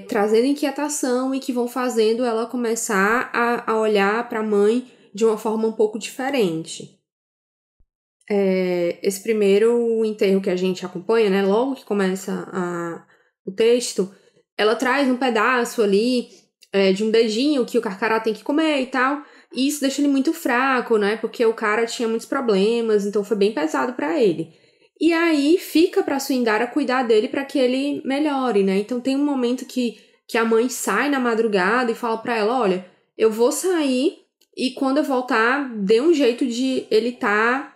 trazendo inquietação e que vão fazendo ela começar a olhar pra mãe de uma forma um pouco diferente. Esse primeiro enterro que a gente acompanha, né, logo que começa o texto, ela traz um pedaço ali de um dedinho que o Carcará tem que comer e tal, e isso deixa ele muito fraco, né, porque o cara tinha muitos problemas, então foi bem pesado pra ele. E aí fica pra Suindara cuidar dele pra que ele melhore, né, então tem um momento que a mãe sai na madrugada e fala pra ela, olha, eu vou sair e quando eu voltar, dê um jeito de ele tá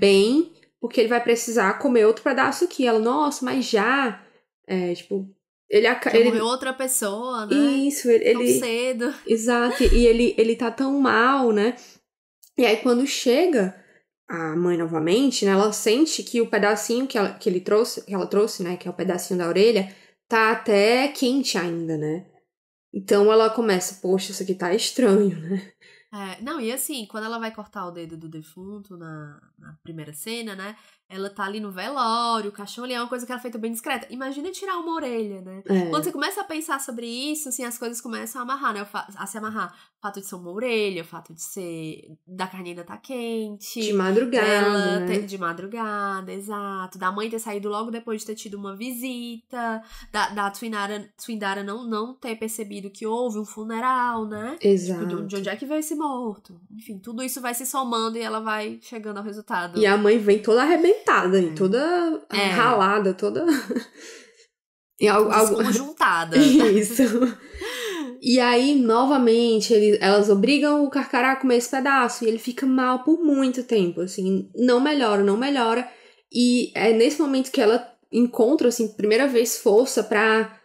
bem, porque ele vai precisar comer outro pedaço aqui. Ela, nossa, mas já? Tipo, Já morreu outra pessoa, né? Isso, tão cedo. Exato, e ele tá tão mal, né? E aí quando chega a mãe novamente, né, ela sente que o pedacinho que ela trouxe, né, que é o pedacinho da orelha, tá até quente ainda, né? Então ela começa, poxa, isso aqui tá estranho, né? Não, e assim, quando ela vai cortar o dedo do defunto na primeira cena, né? Ela tá ali no velório, o caixão ali é uma coisa que ela é feita bem discreta. Imagina tirar uma orelha, né? Quando você começa a pensar sobre isso, assim, as coisas começam a amarrar, né? A se amarrar. O fato de ser uma orelha, o fato de ser da carne ainda tá quente. De madrugada, né? De madrugada, exato. Da mãe ter saído logo depois de ter tido uma visita. Da Suindara não ter percebido que houve um funeral, né? Exato. Tipo, de onde é que veio esse morto? Enfim, tudo isso vai se somando e ela vai chegando ao resultado. E a mãe vem toda arrebentada, toda ralada, toda... Juntada. Isso. E aí, novamente, elas obrigam o Carcará a comer esse pedaço. E ele fica mal por muito tempo, assim. Não melhora. E é nesse momento que ela encontra, assim, primeira vez força pra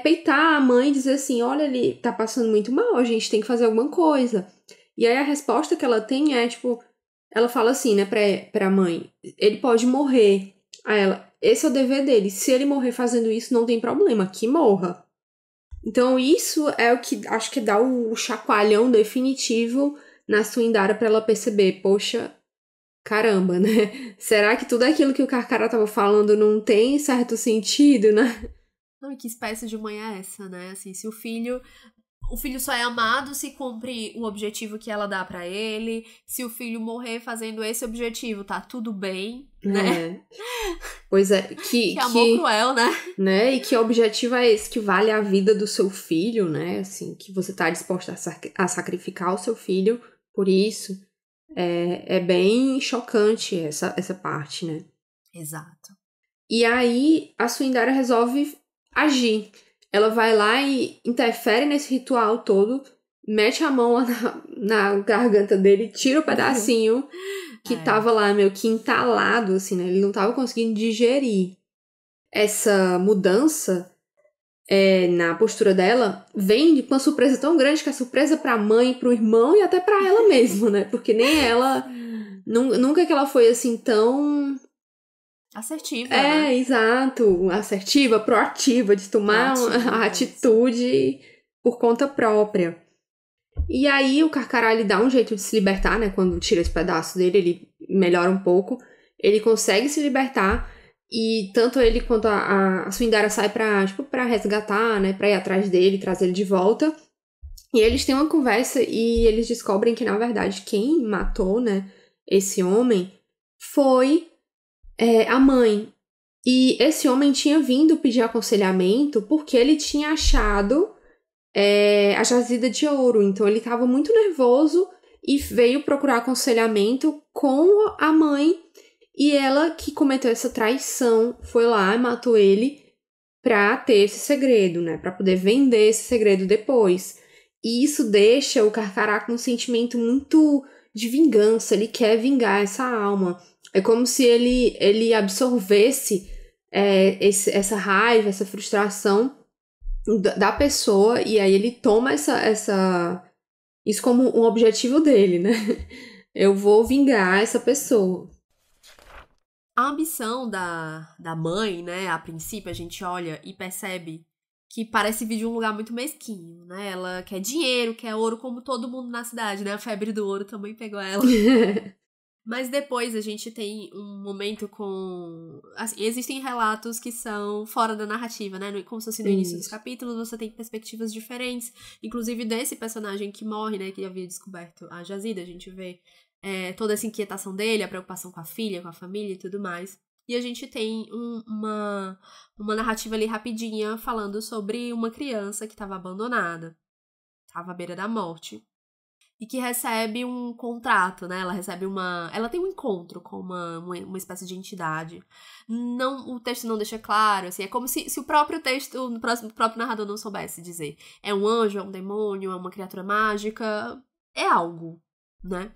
peitar a mãe e dizer assim, olha, ele tá passando muito mal, a gente tem que fazer alguma coisa. E aí a resposta que ela tem é, tipo, ela fala assim, né, pra mãe, ele pode morrer. Aí ela, esse é o dever dele, se ele morrer fazendo isso, não tem problema, que morra. Então isso é o que acho que dá o chacoalhão definitivo na Suindara pra ela perceber, poxa, caramba, né? Será que tudo aquilo que o Carcará tava falando não tem certo sentido, né? Não, e que espécie de mãe é essa, né? Assim, se o filho só é amado se cumpre o objetivo que ela dá pra ele. Se o filho morrer fazendo esse objetivo, tá tudo bem, né? Pois é, que amor cruel, né? E que objetivo é esse que vale a vida do seu filho, né? Assim, que você tá disposta a sacrificar o seu filho por isso. É bem chocante essa parte, né? Exato. E aí a Suindara resolve agir. Ela vai lá e interfere nesse ritual todo, mete a mão lá na garganta dele, tira o pedacinho que tava lá meio que entalado, assim, né? Ele não tava conseguindo digerir. Essa mudança na postura dela vem de uma surpresa tão grande que é surpresa pra mãe, pro irmão e até pra ela mesma, né? Porque nem ela... Nunca que ela foi, assim, tão... assertiva, né? Exato. Assertiva, proativa, de tomar a atitude por conta própria. E aí o Carcará, ele dá um jeito de se libertar, né? Quando tira esse pedaço dele, ele melhora um pouco. Ele consegue se libertar e tanto ele quanto a Suindara sai pra resgatar, né? Pra ir atrás dele, trazer ele de volta. E eles têm uma conversa e eles descobrem que, na verdade, quem matou, né? Esse homem foi... a mãe. E esse homem tinha vindo pedir aconselhamento porque ele tinha achado a jazida de ouro. Então ele estava muito nervoso e veio procurar aconselhamento com a mãe. E ela, que cometeu essa traição, foi lá e matou ele pra ter esse segredo, né? Pra poder vender esse segredo depois. E isso deixa o Carcará com um sentimento muito de vingança. Ele quer vingar essa alma. É como se ele absorvesse essa raiva, essa frustração da pessoa, e aí ele toma isso como um objetivo dele, né? Eu vou vingar essa pessoa. A ambição da mãe, né, a princípio a gente olha e percebe que parece vir de um lugar muito mesquinho, né? Ela quer dinheiro, quer ouro, como todo mundo na cidade, né? A febre do ouro também pegou ela. Mas depois a gente tem um momento com... Assim, existem relatos que são fora da narrativa, né? Como se fosse no início dos capítulos, você tem perspectivas diferentes. Inclusive desse personagem que morre, né? Que havia descoberto a jazida, a gente vê toda essa inquietação dele, a preocupação com a filha, com a família e tudo mais. E a gente tem uma narrativa ali rapidinha falando sobre uma criança que estava abandonada, estava à beira da morte, e que recebe um contrato, né? Ela tem um encontro com uma espécie de entidade. O texto não deixa claro, assim, é como se o próprio texto, o próprio narrador não soubesse dizer. É um anjo, é um demônio, é uma criatura mágica, é algo, né?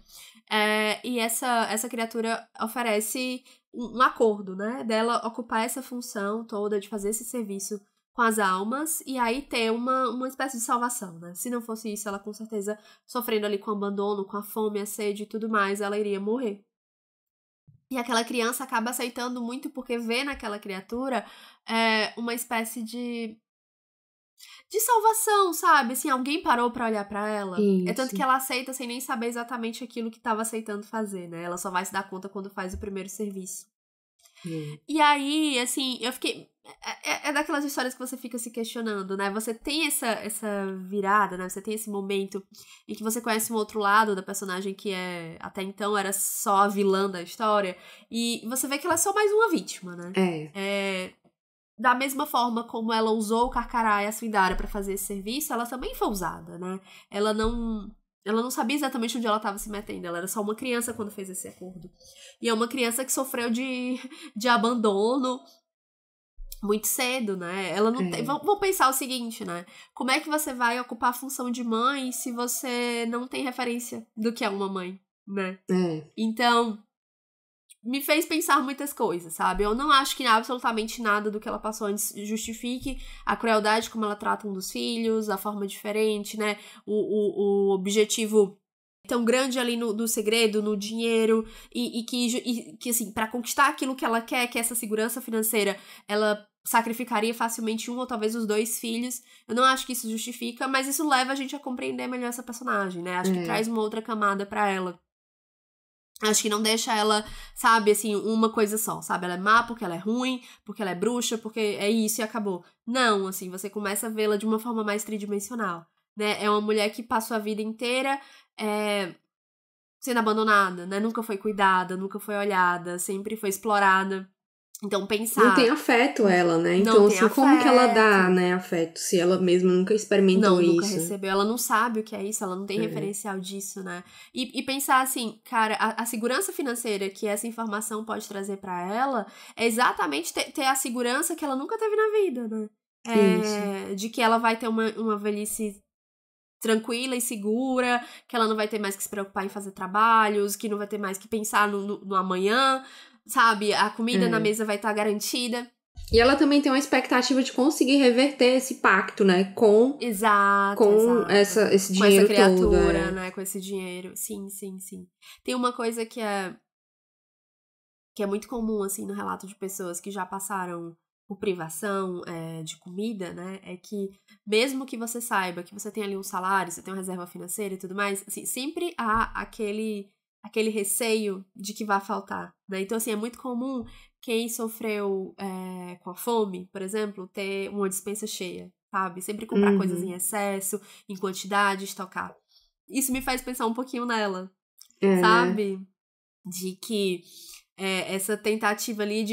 E essa criatura oferece um acordo, né? Dela ocupar essa função toda de fazer esse serviço com as almas e aí ter uma espécie de salvação, né? Se não fosse isso, ela com certeza, sofrendo ali com o abandono, com a fome, a sede e tudo mais, ela iria morrer. E aquela criança acaba aceitando muito porque vê naquela criatura uma espécie de salvação, sabe? Assim, alguém parou pra olhar pra ela. Isso. É tanto que ela aceita sem nem saber exatamente aquilo que tava aceitando fazer, né? Ela só vai se dar conta quando faz o primeiro serviço. E aí, assim, eu fiquei... É daquelas histórias que você fica se questionando, né? Você tem essa virada, né? Você tem esse momento em que você conhece um outro lado da personagem que até então era só a vilã da história. E você vê que ela é só mais uma vítima, né? Da mesma forma como ela usou o Carcará e a Swindara pra fazer esse serviço, ela também foi usada, né? Ela não sabia exatamente onde ela estava se metendo. Ela era só uma criança quando fez esse acordo. E é uma criança que sofreu de abandono muito cedo, né? Ela não tem... Vamos pensar o seguinte, né? Como é que você vai ocupar a função de mãe se você não tem referência do que é uma mãe, né? Então, me fez pensar muitas coisas, sabe? Eu não acho que absolutamente nada do que ela passou antes justifique a crueldade como ela trata um dos filhos, a forma diferente, né? O objetivo tão grande ali no segredo, no dinheiro, e que assim, pra conquistar aquilo que ela quer, que é essa segurança financeira, ela sacrificaria facilmente um ou talvez os 2 filhos. Eu não acho que isso justifica, mas isso leva a gente a compreender melhor essa personagem, né? Acho que traz uma outra camada pra ela. Acho que não deixa ela, sabe, assim, uma coisa só, sabe? Ela é má porque ela é ruim, porque ela é bruxa, porque é isso e acabou. Não, assim, você começa a vê-la de uma forma mais tridimensional, né? É uma mulher que passou a vida inteira sendo abandonada, né? Nunca foi cuidada, nunca foi olhada, sempre foi explorada. Então, pensar... Não tem afeto ela, né? Então, assim, como que ela dá, né, afeto? Se ela mesma nunca experimentou isso. Nunca recebeu. Ela não sabe o que é isso, ela não tem referencial disso, né? E pensar assim, cara, a segurança financeira que essa informação pode trazer pra ela é exatamente ter a segurança que ela nunca teve na vida, né? De que ela vai ter uma velhice tranquila e segura, que ela não vai ter mais que se preocupar em fazer trabalhos, que não vai ter mais que pensar no amanhã, sabe? A comida na mesa vai estar garantida. E ela também tem uma expectativa de conseguir reverter esse pacto, né? Com esse dinheiro com essa criatura, todo, né? Com esse dinheiro. Sim. Tem uma coisa que é muito comum, assim, no relato de pessoas que já passaram por privação de comida, né? É que mesmo que você saiba que você tem ali um salário, você tem uma reserva financeira e tudo mais, assim, sempre há aquele receio de que vai faltar, né? Então, assim, é muito comum quem sofreu com a fome, por exemplo, ter uma despensa cheia, sabe? Sempre comprar coisas em excesso, em quantidade, estocar. Isso me faz pensar um pouquinho nela, sabe? De que essa tentativa ali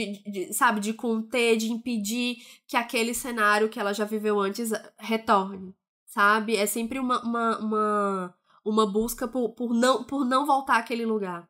sabe, de conter, de impedir que aquele cenário que ela já viveu antes retorne, sabe? É sempre uma busca por não voltar àquele lugar.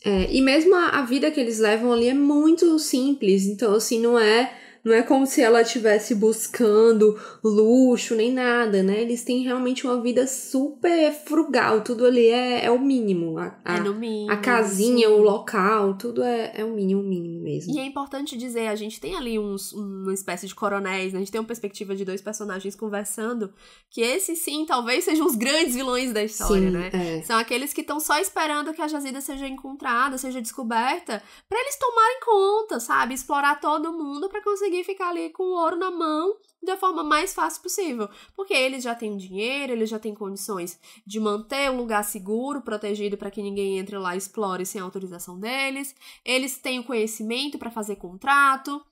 E mesmo a vida que eles levam ali é muito simples. Então, assim, não é Não é como se ela estivesse buscando luxo nem nada, né? Eles têm realmente uma vida super frugal. Tudo ali é o mínimo. É no mínimo. A casinha, sim. O local, tudo é o mínimo mesmo. E é importante dizer, a gente tem ali uma espécie de coronéis, né? A gente tem uma perspectiva de dois personagens conversando, que esses sim, talvez sejam os grandes vilões da história, Sim, né? São aqueles que estão só esperando que a jazida seja encontrada, seja descoberta, pra eles tomarem conta, sabe? Explorar todo mundo pra conseguir ficar ali com o ouro na mão da forma mais fácil possível. Porque eles já têm dinheiro, eles já têm condições de manter um lugar seguro, protegido pra que ninguém entre lá e explore sem autorização deles. Eles têm o conhecimento pra fazer contrato,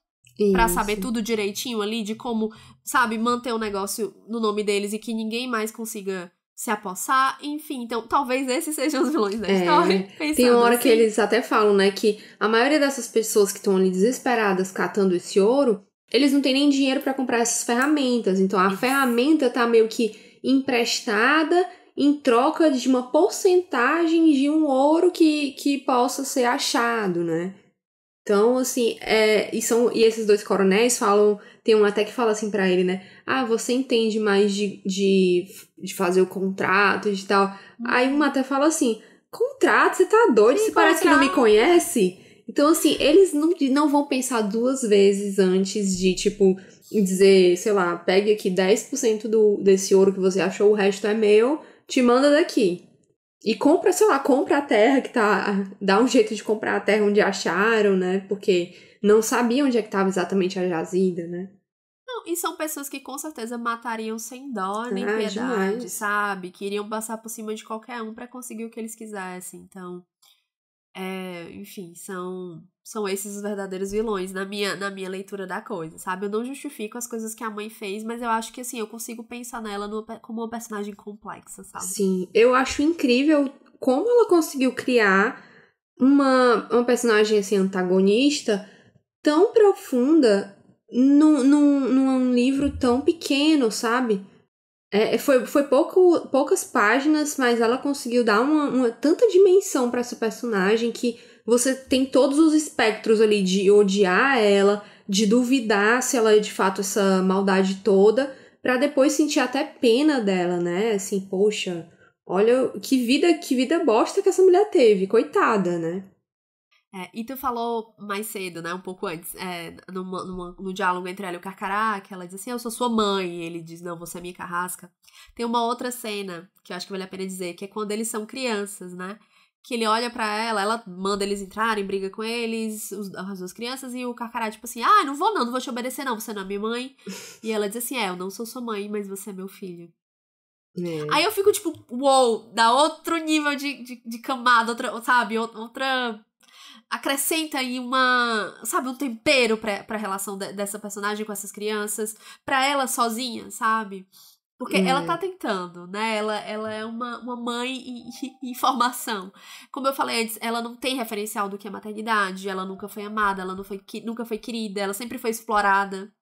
pra saber tudo direitinho ali de como, sabe, manter o negócio no nome deles e que ninguém mais consiga se apossar, enfim, então talvez esses sejam os vilões da história. Tem uma hora assim. que eles até falam, né, que a maioria dessas pessoas que estão ali desesperadas catando esse ouro, eles não têm nem dinheiro pra comprar essas ferramentas, então a ferramenta tá meio que emprestada em troca de uma porcentagem de um ouro que possa ser achado, né? Então, assim, e esses dois coronéis falam, tem um até que fala assim pra ele, né? Ah, você entende mais de fazer o contrato e tal. Aí um até fala assim, contrato? Você tá doido? Sim, você parece que não me conhece? Então, assim, eles não vão pensar duas vezes antes de, tipo, dizer, sei lá, pegue aqui 10% desse ouro que você achou, o resto é meu, te manda daqui. E compra, sei lá, compra a terra que tá... Dá um jeito de comprar a terra onde acharam, né? Porque não sabiam onde é que tava exatamente a jazida, né? Não, e são pessoas que com certeza matariam sem dó nem piedade, demais. sabe? Que iriam passar por cima de qualquer um pra conseguir o que eles quisessem. Então, enfim, são esses os verdadeiros vilões na minha leitura da coisa, sabe? Eu não justifico as coisas que a mãe fez, mas eu acho que, assim, eu consigo pensar nela como uma personagem complexa, sabe? Sim, eu acho incrível como ela conseguiu criar uma personagem, assim, antagonista tão profunda num livro tão pequeno, sabe? Foi poucas páginas, mas ela conseguiu dar uma tanta dimensão pra essa personagem que você tem todos os espectros ali de odiar ela, de duvidar se ela é de fato essa maldade toda, pra depois sentir até pena dela, né? Assim, poxa, olha que vida bosta que essa mulher teve, coitada, né? E tu falou mais cedo, né, um pouco antes, no diálogo entre ela e o Carcará, que ela diz assim, eu sou sua mãe, e ele diz, não, você é minha carrasca. Tem uma outra cena, que eu acho que vale a pena dizer, que é quando eles são crianças, né, que ele olha pra ela manda eles entrarem, briga com eles, as duas crianças, e o Carcará, tipo assim, não vou te obedecer não, você não é minha mãe. E ela diz assim, eu não sou sua mãe, mas você é meu filho. Aí eu fico tipo, uou, dá outro nível de camada, outra acrescenta aí um tempero pra relação dessa personagem com essas crianças, pra ela sozinha, sabe? Porque ela tá tentando, né? Ela é uma mãe em formação. Como eu falei antes, ela não tem referencial do que é maternidade, ela nunca foi amada, ela nunca foi querida, ela sempre foi explorada.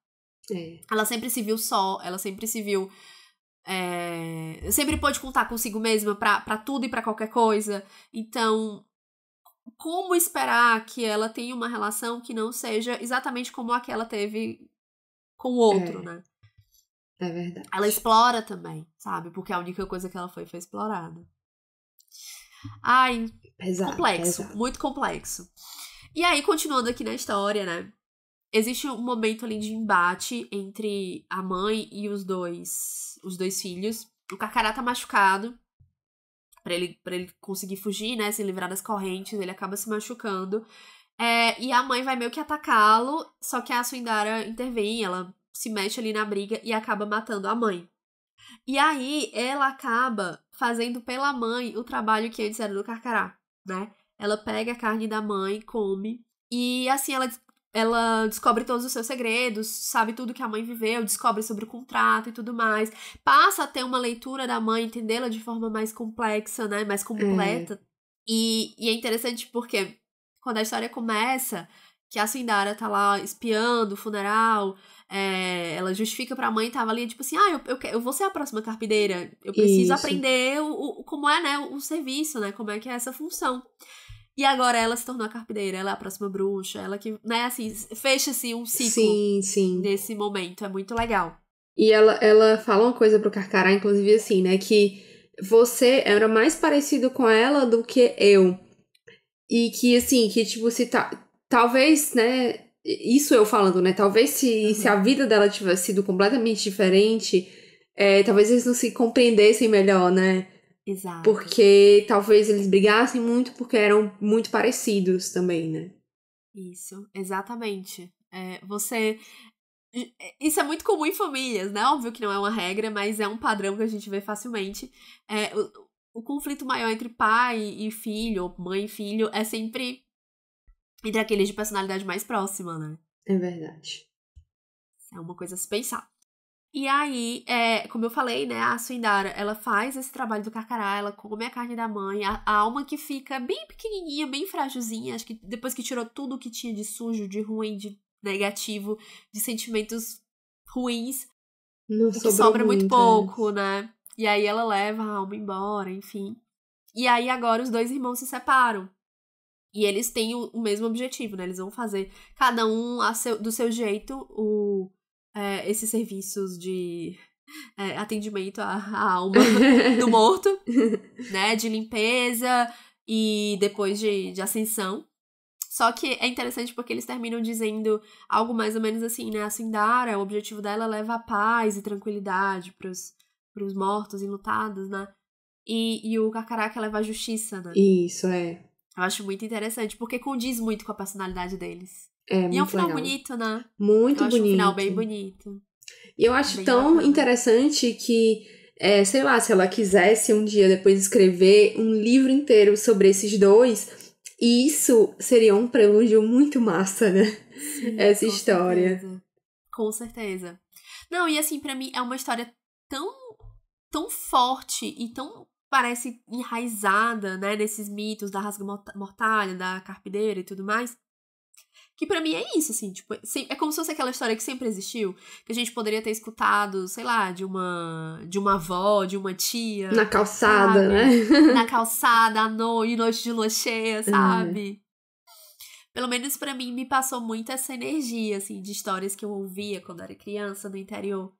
Ela sempre se viu só, ela sempre se viu... sempre pôde contar consigo mesma pra tudo e pra qualquer coisa. Então... como esperar que ela tenha uma relação que não seja exatamente como a que ela teve com o outro, né? É verdade. Ela explora também, sabe? Porque a única coisa que ela foi explorada. Complexo, muito complexo. E aí, continuando aqui na história, né? Existe um momento ali de embate entre a mãe e os dois filhos. O Carcará tá machucado. Pra ele conseguir fugir, né, se livrar das correntes, ele acaba se machucando. E a mãe vai meio que atacá-lo, só que a Suindara intervém, ela se mexe ali na briga e acaba matando a mãe. E aí, ela acaba fazendo pela mãe o trabalho que antes era do Carcará, né? Ela pega a carne da mãe, come, e assim ela descobre todos os seus segredos, sabe tudo que a mãe viveu, descobre sobre o contrato e tudo mais. Passa a ter uma leitura da mãe, entendê-la de forma mais complexa, né? Mais completa. E é interessante porque quando a história começa, que a Suindara tá lá espiando o funeral, ela justifica pra mãe, tava ali, tipo assim, eu vou ser a próxima carpideira, eu preciso aprender como é, né, o serviço, né, como é que é essa função. E agora ela se tornou a carpideira, ela é a próxima bruxa, ela que, né, assim, fecha-se um ciclo Sim. nesse momento, é muito legal. E ela fala uma coisa pro Carcará, inclusive assim, né, que você era mais parecido com ela do que eu. E que, assim, que tipo, se talvez, né, isso eu falando, né, talvez se a vida dela tivesse sido completamente diferente, talvez eles não se compreendessem melhor, né? Exato. Porque talvez eles brigassem muito porque eram muito parecidos também, né? Isso, exatamente. Isso é muito comum em famílias, né? Óbvio que não é uma regra, mas é um padrão que a gente vê facilmente. O conflito maior entre pai e filho, ou mãe e filho, é sempre entre aqueles de personalidade mais próxima, né? É verdade. É uma coisa a se pensar. E aí, como eu falei, né, a Suindara, ela faz esse trabalho do Carcará, ela come a carne da mãe, a alma que fica bem pequenininha, bem frágilzinha, acho que depois que tirou tudo que tinha de sujo, de ruim, de negativo, de sentimentos ruins, Não o que sobra muito muito, pouco, né? E aí ela leva a alma embora, enfim. E aí agora os dois irmãos se separam. E eles têm o mesmo objetivo, né? Eles vão fazer, cada um do seu jeito, esses serviços de atendimento à alma do morto, né? De limpeza e depois de ascensão. Só que é interessante porque eles terminam dizendo algo mais ou menos assim, né? A Sindara, o objetivo dela é levar paz e tranquilidade pros mortos, enlutados, né? E o Carcará quer levar justiça, né? Isso, Eu acho muito interessante, porque condiz muito com a personalidade deles. E é um final legal. Bonito, né? Muito eu acho bonito. um final bem bonito. E eu acho bem tão bacana. interessante que, sei lá, se ela quisesse um dia depois escrever um livro inteiro sobre esses dois, isso seria um prelúdio muito massa, né? Sim, essa história. Certeza. Com certeza. Não, e assim, pra mim é uma história tão forte e tão, parece, enraizada, né, nesses mitos da rasga-mortalha, da carpideira e tudo mais, que pra mim é isso, assim, tipo, é como se fosse aquela história que sempre existiu, que a gente poderia ter escutado, sei lá, de uma avó, de uma tia. Na calçada, sabe? né? Na calçada, em noite de lua cheia, sabe? Pelo menos pra mim me passou muito essa energia, assim, de histórias que eu ouvia quando era criança no interior.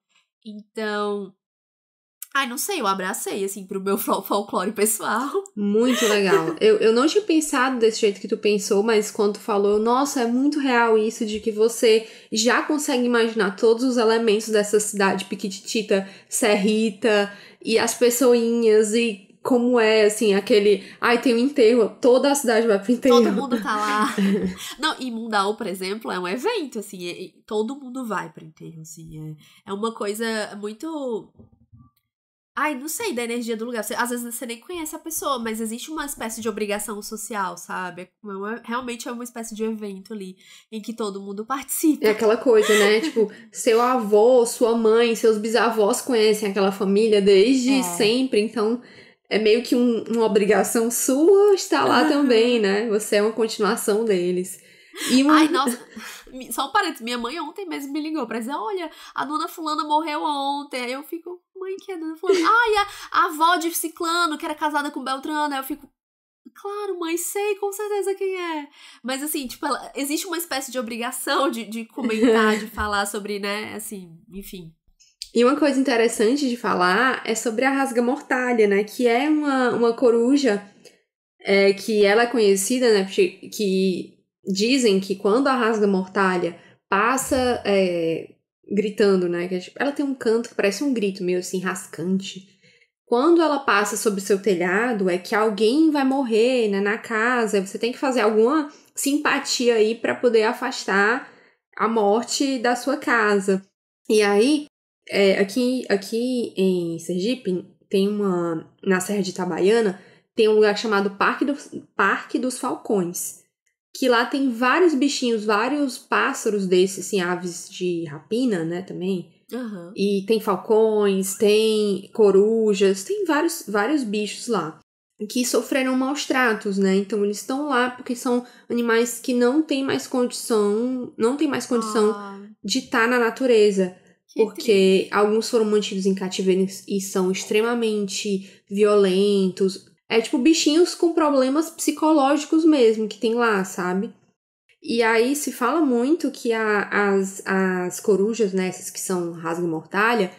Então, não sei, eu abracei, assim, pro meu folclore pessoal. Muito legal. Eu não tinha pensado desse jeito que tu pensou, mas quando tu falou, nossa, é muito real isso de que você já consegue imaginar todos os elementos dessa cidade piquitita, serrita, e as pessoinhas, e como é, assim, aquele... tem um enterro, toda a cidade vai pro enterro. Todo mundo tá lá. Não, e Mundau, por exemplo, é um evento, assim, todo mundo vai pro enterro, assim, é uma coisa muito... não sei da energia do lugar. Às vezes você nem conhece a pessoa, mas existe uma espécie de obrigação social, sabe? Realmente é uma espécie de evento ali, em que todo mundo participa. É aquela coisa, né? Tipo, seu avô, sua mãe, seus bisavós conhecem aquela família desde sempre, então é meio que uma obrigação sua estar lá também, né? Você é uma continuação deles. Nossa, só um parênteses, minha mãe ontem mesmo me ligou pra dizer, olha, a dona fulana morreu ontem. Aí eu fico, mãe, que é a dona fulana? A avó de ciclano, que era casada com Beltrano. Aí eu fico, claro, mãe, sei com certeza quem é. Mas assim, tipo, existe uma espécie de obrigação de comentar, de falar sobre, né, assim, enfim. E uma coisa interessante de falar é sobre a rasga-mortalha, né? Que é uma coruja que ela é conhecida, né? Que dizem que quando a rasga-mortalha passa gritando, né? Ela tem um canto que parece um grito meio assim, rascante. Quando ela passa sobre o seu telhado, é que alguém vai morrer, né, na casa. Você tem que fazer alguma simpatia aí para poder afastar a morte da sua casa. E aí, aqui em Sergipe, na Serra de Itabaiana, tem um lugar chamado Parque dos Falcões. Que lá tem vários bichinhos, vários pássaros desses, assim, aves de rapina, né, também. Uhum. E tem falcões, tem corujas, tem vários bichos lá que sofreram maus tratos, né? Então eles estão lá porque são animais que não têm mais condição de estar na natureza. Porque triste. alguns foram mantidos em cativeiro e são extremamente violentos. É tipo bichinhos com problemas psicológicos mesmo que tem lá, sabe? E aí se fala muito que as corujas, né, essas que são rasga-mortalha,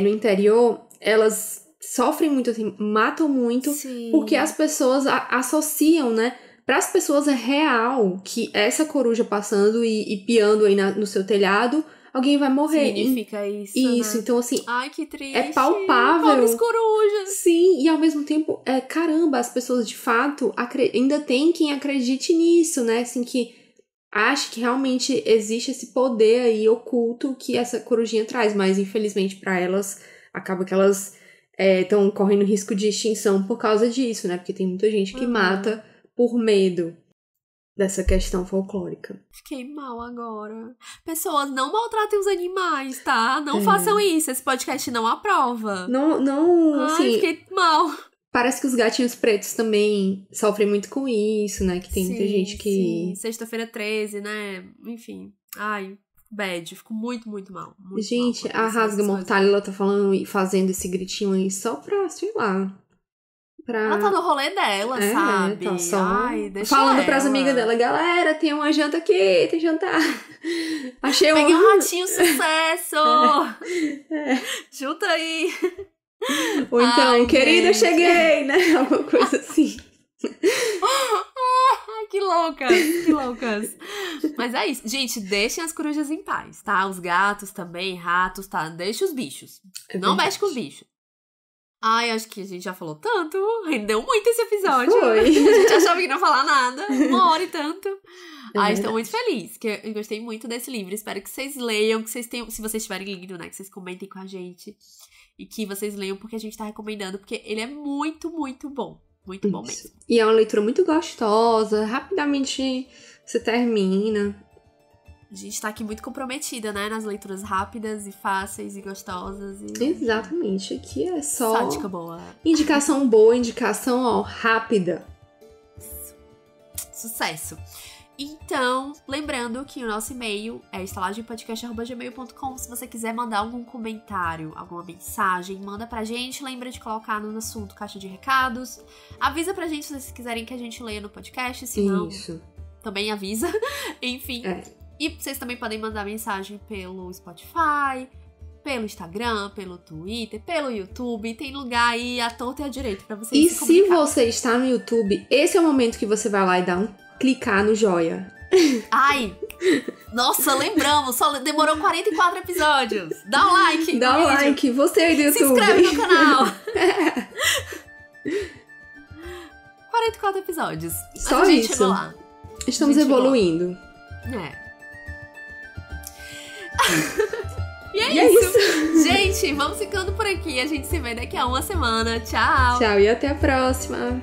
no interior, elas sofrem muito, assim, matam muito, Sim. porque as pessoas associam, né? Para as pessoas é real que essa coruja passando e piando aí no seu telhado, alguém vai morrer. Significa isso, Isso, né? então assim, Ai, que triste. é palpável. Pobres corujas. Sim, e ao mesmo tempo, caramba, as pessoas de fato ainda tem quem acredite nisso, né? Assim, que acha que realmente existe esse poder aí oculto que essa corujinha traz, mas infelizmente para elas, acaba que elas estão correndo risco de extinção por causa disso, né? Porque tem muita gente que mata por medo dessa questão folclórica. Fiquei mal agora. Pessoas, não maltratem os animais, tá? Não façam isso. Esse podcast não aprova. Não, Ai, assim, fiquei mal. Parece que os gatinhos pretos também sofrem muito com isso, né? Que tem muita gente que... Sim, sexta-feira 13, né? Enfim. Ai, bad. Fico muito, muito mal. Muito gente, mal a rasga-mortalha, ela tá falando e fazendo esse gritinho aí só pra, sei lá... Ela tá no rolê dela, sabe? Tá só Ai, deixa falando ela. pras amigas dela, galera, tem uma janta aqui, tem jantar. Achei Peguei um ratinho, sucesso! Junta aí! Ou então, ai, querida, gente. cheguei, né? Alguma coisa assim. Que loucas, que loucas. Mas é isso. Gente, deixem as corujas em paz, tá? Os gatos também, ratos, tá? Deixa os bichos. Não mexe com os bichos. Ai, acho que a gente já falou tanto. Rendeu muito esse episódio. Foi. A gente achava que não ia falar nada. 1 hora e tanto. Ai, estou muito feliz. Que eu gostei muito desse livro. Espero que vocês leiam, que vocês tenham... Se vocês tiverem lido, né? Que vocês comentem com a gente. E que vocês leiam, porque a gente tá recomendando. Porque ele é muito, muito bom. Muito bom mesmo. E é uma leitura muito gostosa. Rapidamente você termina. A gente tá aqui muito comprometida, né? Nas leituras rápidas e fáceis e gostosas. E... Exatamente. Aqui é só dica boa. Indicação boa, indicação, ó, rápida. Sucesso. Então, lembrando que o nosso e-mail é estalagempodcast@gmail.com. Se você quiser mandar algum comentário, alguma mensagem, manda pra gente. Lembra de colocar no assunto caixa de recados. Avisa pra gente se vocês quiserem que a gente leia no podcast. Se não, também avisa. Enfim. E vocês também podem mandar mensagem pelo Spotify, pelo Instagram, pelo Twitter, pelo YouTube. Tem lugar aí à torta e à direita pra vocês se comunicar. E se você está no YouTube, esse é o momento que você vai lá e clicar no joia. Ai, nossa, lembramos. Só demorou 44 episódios. Dá um like. Dá um like. Você aí do YouTube. Se inscreve no canal. 44 episódios. Só mas a gente isso. chegou lá. Estamos evoluindo. E é isso. Gente, vamos ficando por aqui. A gente se vê daqui a uma semana. Tchau. Tchau e até a próxima.